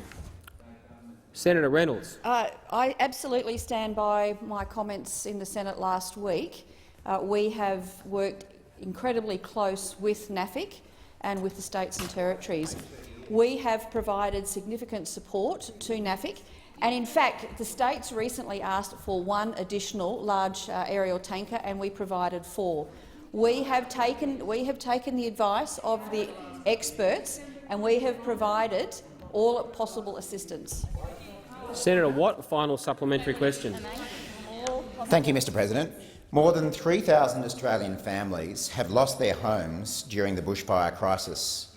Senator Reynolds. I absolutely stand by my comments in the Senate last week. We have worked incredibly close with NAFIC and with the states and territories. We have provided significant support to NAFIC, and in fact the states recently asked for one additional large aerial tanker, and we provided 4. We have taken the advice of the experts, and we have provided all possible assistance. Senator Watt, final supplementary question. Thank you, Mr President. More than 3,000 Australian families have lost their homes during the bushfire crisis.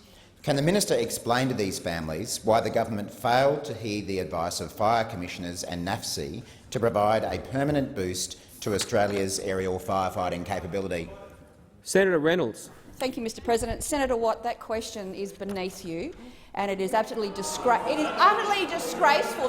Can the minister explain to these families why the government failed to heed the advice of fire commissioners and NAFC to provide a permanent boost to Australia's aerial firefighting capability? Senator Reynolds. Thank you, Mr President. Senator Watt, that question is beneath you, and it is utterly disgraceful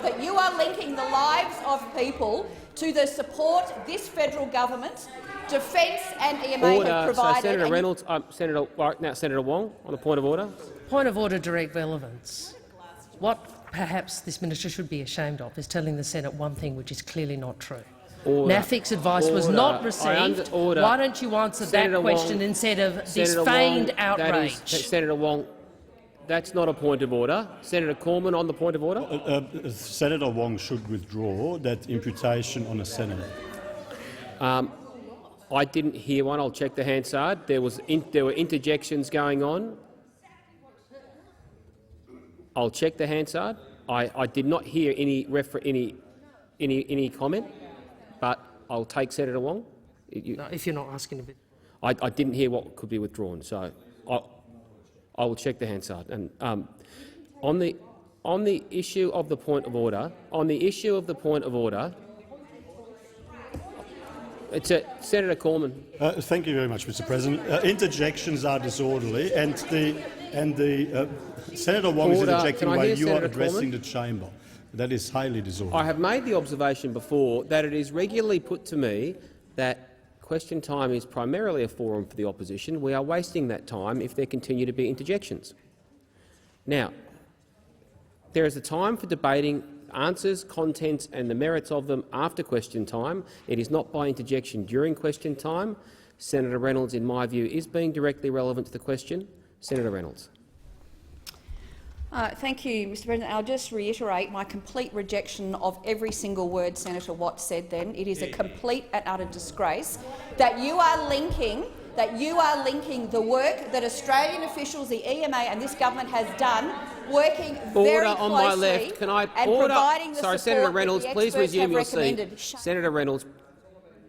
that you are linking the lives of people to the support this federal government, Defence and EMA have provided. So Senator Reynolds, Senator Wong, on a point of order. Point of order, direct relevance. What perhaps this minister should be ashamed of is telling the Senate one thing which is clearly not true. NAFIC's advice was not received. Why don't you answer Senator that question Wong, instead of this Senator feigned Wong, outrage? Senator Wong, that's not a point of order. Senator Cormann on the point of order. Senator Wong should withdraw that imputation on a senator. I didn't hear one. I'll check the Hansard. There were interjections going on. I'll check the Hansard. I did not hear any comment, but I'll take Senator Wong. No, if you're not asking a bit. I didn't hear what could be withdrawn, so I will check the Hansard. And on the issue of the point of order, it's Senator Cormann. Thank you very much, Mr. President. Interjections are disorderly, and Senator Wong is interjecting while you are addressing the chamber. That is highly disorderly. I have made the observation before that it is regularly put to me that question time is primarily a forum for the opposition. We are wasting that time if there continue to be interjections. Now, there is a time for debating answers, contents and the merits of them after question time. It is not by interjection during question time. Senator Reynolds, in my view, is being directly relevant to the question. Senator Reynolds. Thank you, Mr. President. I'll just reiterate my complete rejection of every single word Senator Watt said then. It is a complete and utter disgrace that you are linking the work that Australian officials, the EMA and this government has done, working very closely on my left. Can I and order? providing the Sorry, support Senator Reynolds, that the please experts resume have your recommended. seat. Senator Reynolds,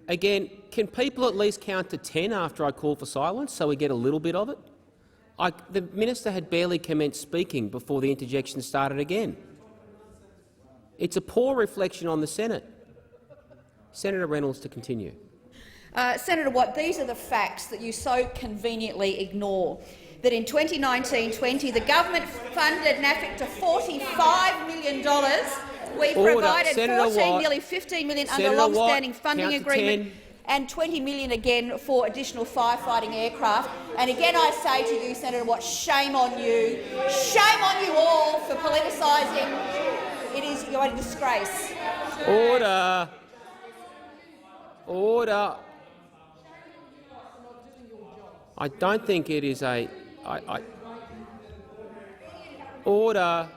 again, can people at least count to 10 after I call for silence so we get a little bit of it? The minister had barely commenced speaking before the interjection started again. It's a poor reflection on the Senate. Senator Reynolds to continue. Senator Watt, these are the facts that you so conveniently ignore. That in 2019-20, the government funded NAFIC to $45 million. We provided nearly $15 million under a long-standing funding agreement, and $20 million again for additional firefighting aircraft. And again, I say to you, Senator Watt, shame on you. Shame on you all for politicising. You're a disgrace. Order. Order. I don't think it is a. Order.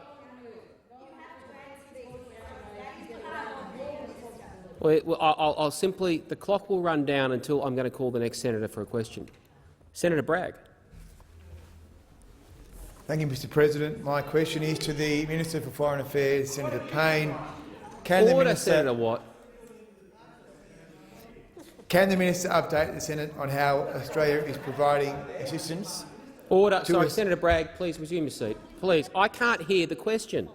Well, I'll simply— the clock will run down until I'm going to call the next senator for a question. Senator Bragg. Thank you, Mr. President. My question is to the Minister for Foreign Affairs, Senator Payne. Can the Minister— Senator Watt. Can the Minister update the Senate on how Australia is providing assistance? Order. Sorry, Senator Bragg, please resume your seat. Please. I can't hear the question.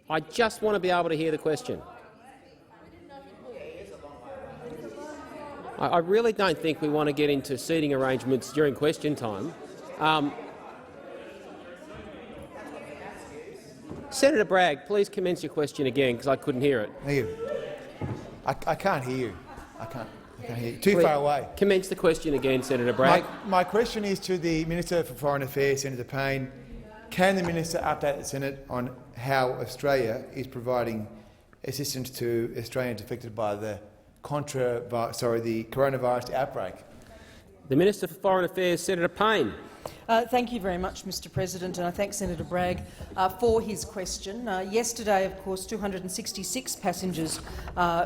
I just want to be able to hear the question. I really don't think we want to get into seating arrangements during question time. Senator Bragg, please commence your question again, because I couldn't hear it. Thank you. I can't hear you. I can't hear you. Too far away. Commence the question again, Senator Bragg. My question is to the Minister for Foreign Affairs, Senator Payne. Can the Minister update the Senate on how Australia is providing assistance to Australians affected by the coronavirus outbreak? The Minister for Foreign Affairs, Senator Payne. Thank you very much, Mr. President, and I thank Senator Bragg for his question. Yesterday, of course, 266 passengers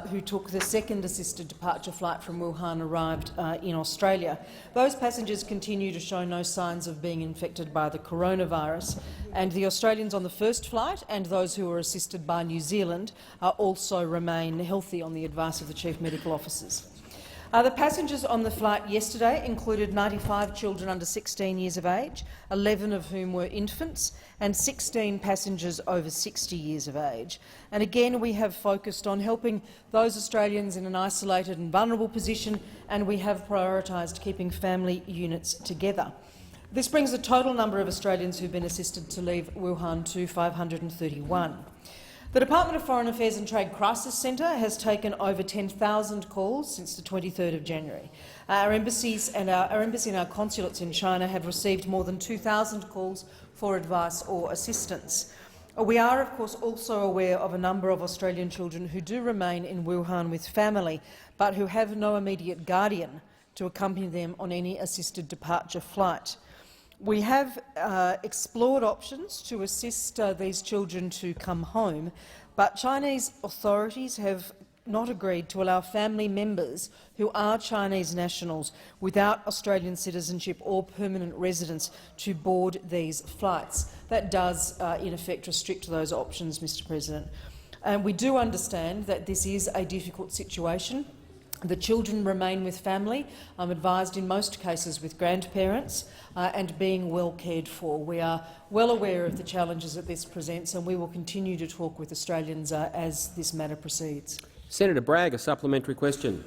who took the second assisted departure flight from Wuhan arrived in Australia. Those passengers continue to show no signs of being infected by the coronavirus, and the Australians on the first flight and those who were assisted by New Zealand also remain healthy on the advice of the Chief Medical Officers. The passengers on the flight yesterday included 95 children under 16 years of age, 11 of whom were infants, and 16 passengers over 60 years of age. And again, we have focused on helping those Australians in an isolated and vulnerable position, and we have prioritised keeping family units together. This brings the total number of Australians who have been assisted to leave Wuhan to 531. The Department of Foreign Affairs and Trade Crisis Centre has taken over 10,000 calls since the 23rd of January. Our embassies and our consulates in China have received more than 2,000 calls for advice or assistance. We are, of course, also aware of a number of Australian children who do remain in Wuhan with family, but who have no immediate guardian to accompany them on any assisted departure flight. We have explored options to assist these children to come home, but Chinese authorities have not agreed to allow family members who are Chinese nationals without Australian citizenship or permanent residence to board these flights. That does, in effect, restrict those options, Mr. President. And we do understand that this is a difficult situation. The children remain with family, I'm advised in most cases with grandparents, and being well cared for. We are well aware of the challenges that this presents, and we will continue to talk with Australians as this matter proceeds. Senator Bragg, a supplementary question.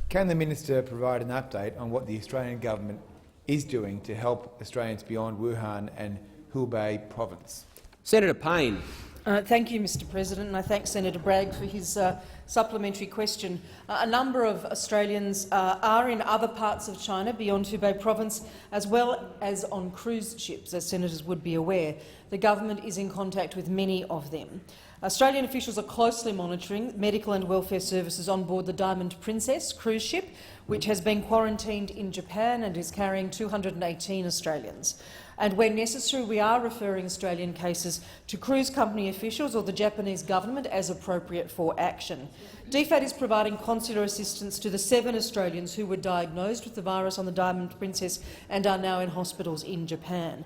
Can the Minister provide an update on what the Australian government is doing to help Australians beyond Wuhan and Hubei province? Senator Payne. Thank you, Mr. President, and I thank Senator Bragg for his supplementary question. A number of Australians are in other parts of China beyond Hubei province, as well as on cruise ships, as senators would be aware. The government is in contact with many of them. Australian officials are closely monitoring medical and welfare services on board the Diamond Princess cruise ship, which has been quarantined in Japan and is carrying 218 Australians. And where necessary, we are referring Australian cases to cruise company officials or the Japanese government as appropriate for action. DFAT is providing consular assistance to the 7 Australians who were diagnosed with the virus on the Diamond Princess and are now in hospitals in Japan.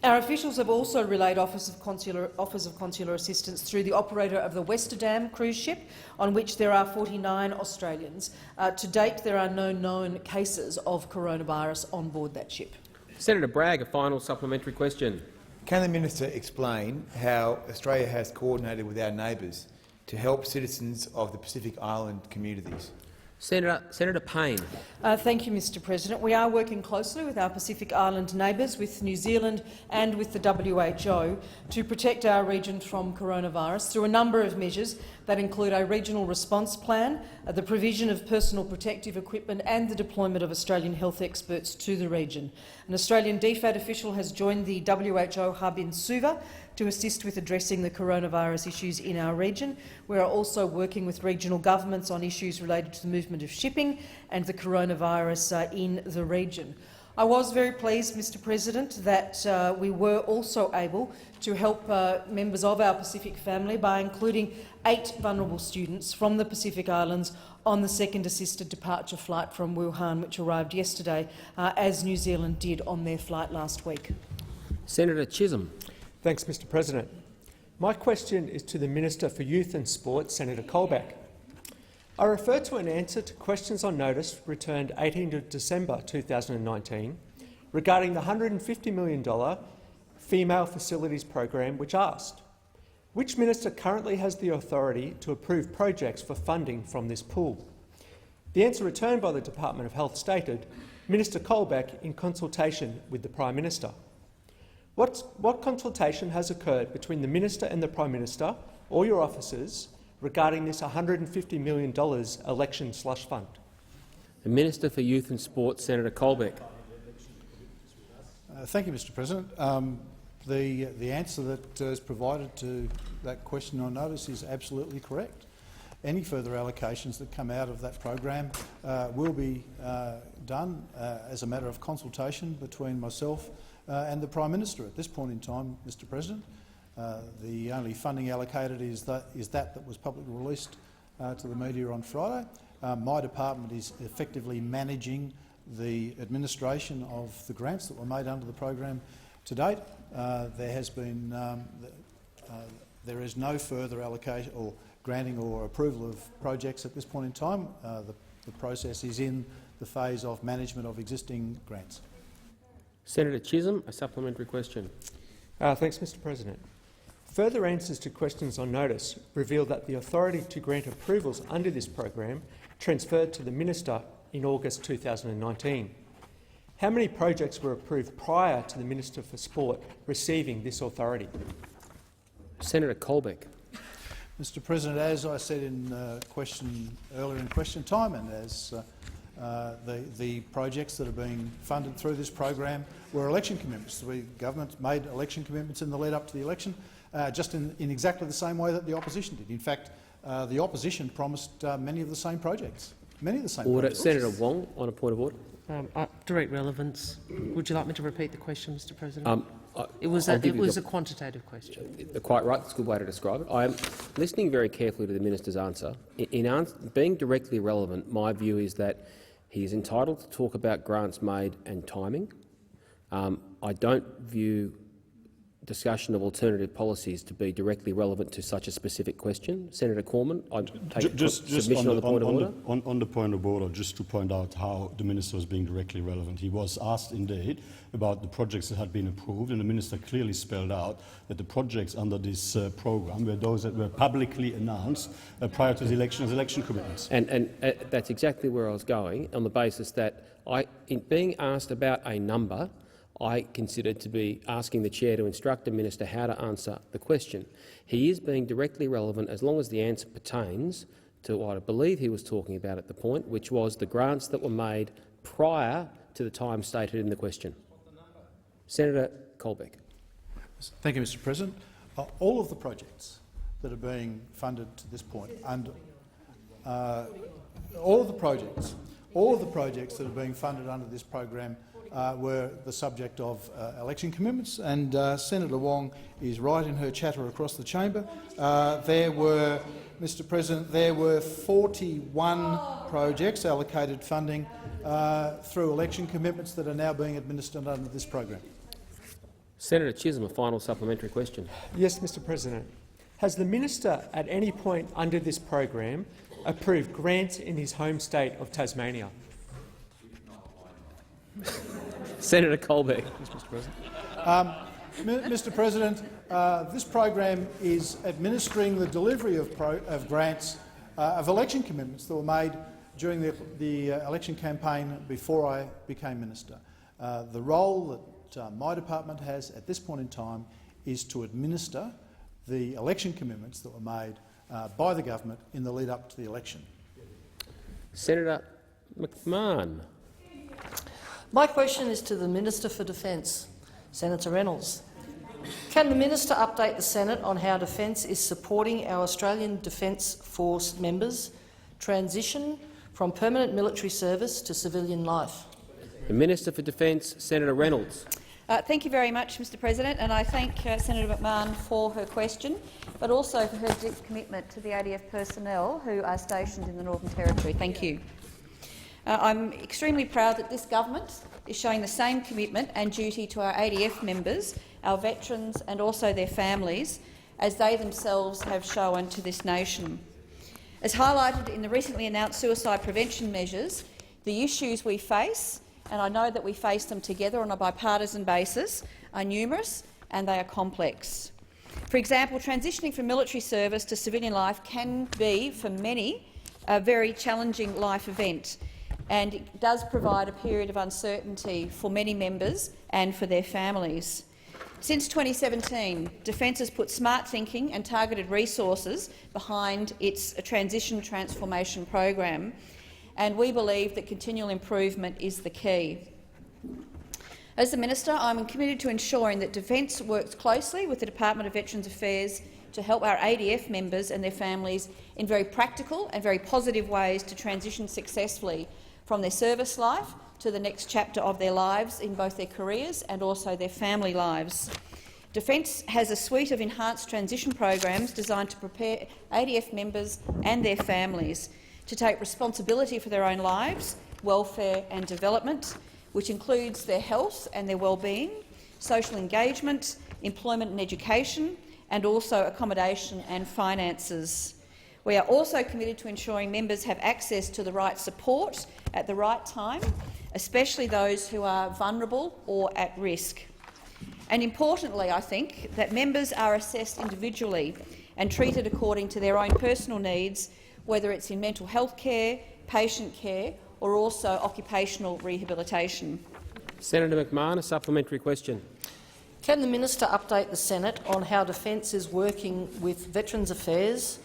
Our officials have also relayed offers of consular assistance through the operator of the Westerdam cruise ship, on which there are 49 Australians. To date, there are no known cases of coronavirus on board that ship. Senator Bragg, a final supplementary question. Can the Minister explain how Australia has coordinated with our neighbours to help citizens of the Pacific Island communities? Senator Payne. Thank you, Mr. President. We are working closely with our Pacific Island neighbours, with New Zealand and with the WHO, to protect our region from coronavirus through a number of measures that include a regional response plan, the provision of personal protective equipment and the deployment of Australian health experts to the region. An Australian DFAT official has joined the WHO hub in Suva to assist with addressing the coronavirus issues in our region. We are also working with regional governments on issues related to the movement of shipping and the coronavirus in the region. I was very pleased, Mr President, that we were also able to help members of our Pacific family by including 8 vulnerable students from the Pacific Islands on the second assisted departure flight from Wuhan, which arrived yesterday, as New Zealand did on their flight last week. Senator Chisholm. Thanks, Mr President. My question is to the Minister for Youth and Sport, Senator Colbeck. I refer to an answer to questions on notice returned 18 December 2019 regarding the $150 million Female Facilities Program, which asked, which minister currently has the authority to approve projects for funding from this pool? The answer returned by the Department of Health stated, Minister Colbeck in consultation with the Prime Minister. What consultation has occurred between the Minister and the Prime Minister or your officers regarding this $150 million election slush fund? The Minister for Youth and Sport, Senator Colbeck. Thank you, Mr President. The answer that is provided to that question on notice is absolutely correct. Any further allocations that come out of that program will be done as a matter of consultation between myself and the Prime Minister. At this point in time, Mr President, the only funding allocated is that was publicly released to the media on Friday. My department is effectively managing the administration of the grants that were made under the program to date. There is no further allocation or granting or approval of projects at this point in time. The process is in the phase of management of existing grants. Senator Chisholm, a supplementary question. Thanks, Mr President. Further answers to questions on notice reveal that the authority to grant approvals under this program transferred to the Minister in August 2019. How many projects were approved prior to the Minister for Sport receiving this authority? Senator Colbeck. Mr President, as I said in earlier in question time, and as the projects that are being funded through this program were election commitments. The government made election commitments in the lead up to the election, just in exactly the same way that the opposition did. In fact, the opposition promised many of the same projects. Senator Wong, on a point of order. Direct relevance. Would you like me to repeat the question, Mr President? It was a quantitative question. Quite right. That's a good way to describe it. I am listening very carefully to the minister's answer. Being directly relevant, my view is that he is entitled to talk about grants made and timing. I don't view discussion of alternative policies to be directly relevant to such a specific question. Senator Cormann, I take submission on the point of order. On the point of order, just to point out how the minister was being directly relevant. He was asked, indeed, about the projects that had been approved, and the minister clearly spelled out that the projects under this programme were those that were publicly announced prior to the election as election commitments. And that's exactly where I was going, on the basis that in being asked about a number, I considered to be asking the chair to instruct the minister how to answer the question. He is being directly relevant as long as the answer pertains to what I believe he was talking about at the point, which was the grants that were made prior to the time stated in the question. Senator Colbeck. Thank you, Mr President. All of the projects that are being funded to this point, and all of the projects that are being funded under this program were the subject of election commitments, and Senator Wong is right in her chatter across the chamber. Mr President, there were 41 projects allocated funding through election commitments that are now being administered under this program. Senator Chisholm, a final supplementary question. Yes, Mr President. Has the minister at any point under this program approved grants in his home state of Tasmania? Senator Colbeck. Mr President. Mr President, this program is administering the delivery of grants of election commitments that were made during the election campaign before I became minister. The role that my department has at this point in time is to administer the election commitments that were made by the government in the lead up to the election. Senator McMahon. My question is to the Minister for Defence, Senator Reynolds. Can the minister update the Senate on how Defence is supporting our Australian Defence Force members' transition from permanent military service to civilian life? The Minister for Defence, Senator Reynolds. Thank you very much, Mr President, and I thank Senator McMahon for her question, but also for her deep commitment to the ADF personnel who are stationed in the Northern Territory. Thank you. I'm extremely proud that this government is showing the same commitment and duty to our ADF members, our veterans and also their families, as they themselves have shown to this nation. As highlighted in the recently announced suicide prevention measures, the issues we face, and I know that we face them together on a bipartisan basis, are numerous and they are complex. For example, transitioning from military service to civilian life can be, for many, a very challenging life event, and it does provide a period of uncertainty for many members and for their families. Since 2017, Defence has put smart thinking and targeted resources behind its transition transformation program, and we believe that continual improvement is the key. As the Minister, I am committed to ensuring that Defence works closely with the Department of Veterans Affairs to help our ADF members and their families in very practical and very positive ways to transition successfully from their service life to the next chapter of their lives in both their careers and also their family lives. Defence has a suite of enhanced transition programs designed to prepare ADF members and their families to take responsibility for their own lives, welfare and development, which includes their health and their well-being, social engagement, employment and education, and also accommodation and finances. We are also committed to ensuring members have access to the right support at the right time, especially those who are vulnerable or at risk. And importantly, I think that members are assessed individually and treated according to their own personal needs, whether it's in mental health care, patient care or also occupational rehabilitation. Senator McMahon, a supplementary question. Can the Minister update the Senate on how Defence is working with Veterans Affairs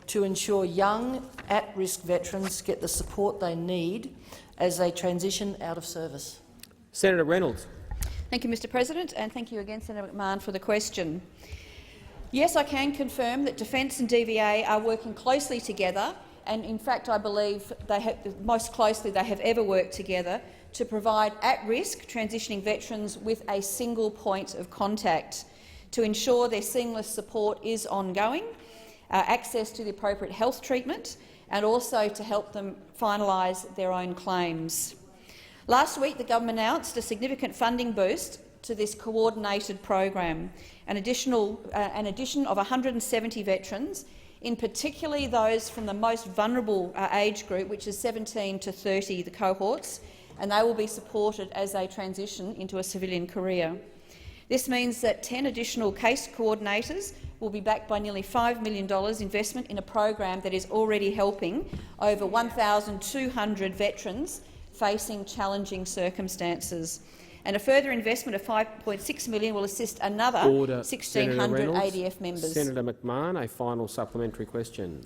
to ensure young, at-risk veterans get the support they need as they transition out of service? Senator Reynolds. Thank you, Mr President, and thank you again, Senator McMahon, for the question. Yes, I can confirm that Defence and DVA are working closely together, and in fact I believe they have, most closely they have ever worked together to provide at-risk transitioning veterans with a single point of contact to ensure their seamless support is ongoing, access to the appropriate health treatment, and also to help them finalise their own claims. Last week, the government announced a significant funding boost to this coordinated program, an addition of 170 veterans, in particularly those from the most vulnerable age group, which is 17 to 30, the cohorts, and they will be supported as they transition into a civilian career. This means that 10 additional case coordinators will be backed by nearly $5 million investment in a program that is already helping over 1,200 veterans facing challenging circumstances. And a further investment of $5.6 million will assist another 1,600 ADF members. Senator McMahon, a final supplementary question.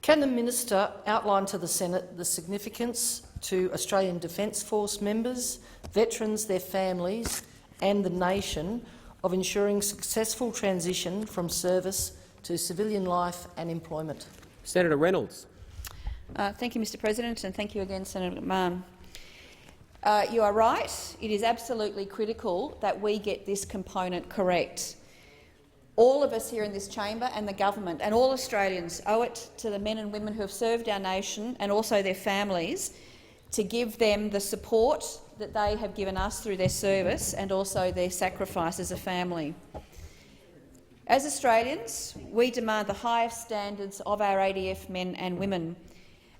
Can the Minister outline to the Senate the significance to Australian Defence Force members, veterans, their families and the nation of ensuring successful transition from service to civilian life and employment? Senator Reynolds. Thank you, Mr President, and thank you again, Senator McMahon. You are right. It is absolutely critical that we get this component correct. All of us here in this chamber and the government and all Australians owe it to the men and women who have served our nation and also their families to give them the support that they have given us through their service and also their sacrifice as a family. As Australians, we demand the highest standards of our ADF men and women,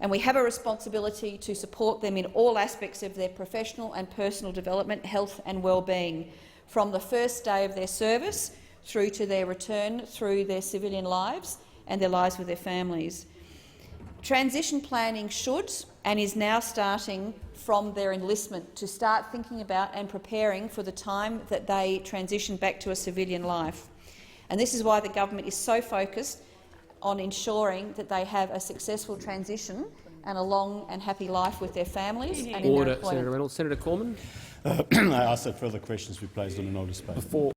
and we have a responsibility to support them in all aspects of their professional and personal development, health and well-being, from the first day of their service through to their return through their civilian lives and their lives with their families. Transition planning should and is now starting from their enlistment to start thinking about and preparing for the time that they transition back to a civilian life. And this is why the government is so focused on ensuring that they have a successful transition and a long and happy life with their families and in their employment. Senator Reynolds. Senator Cormann. I ask that further questions be placed on a notice paper.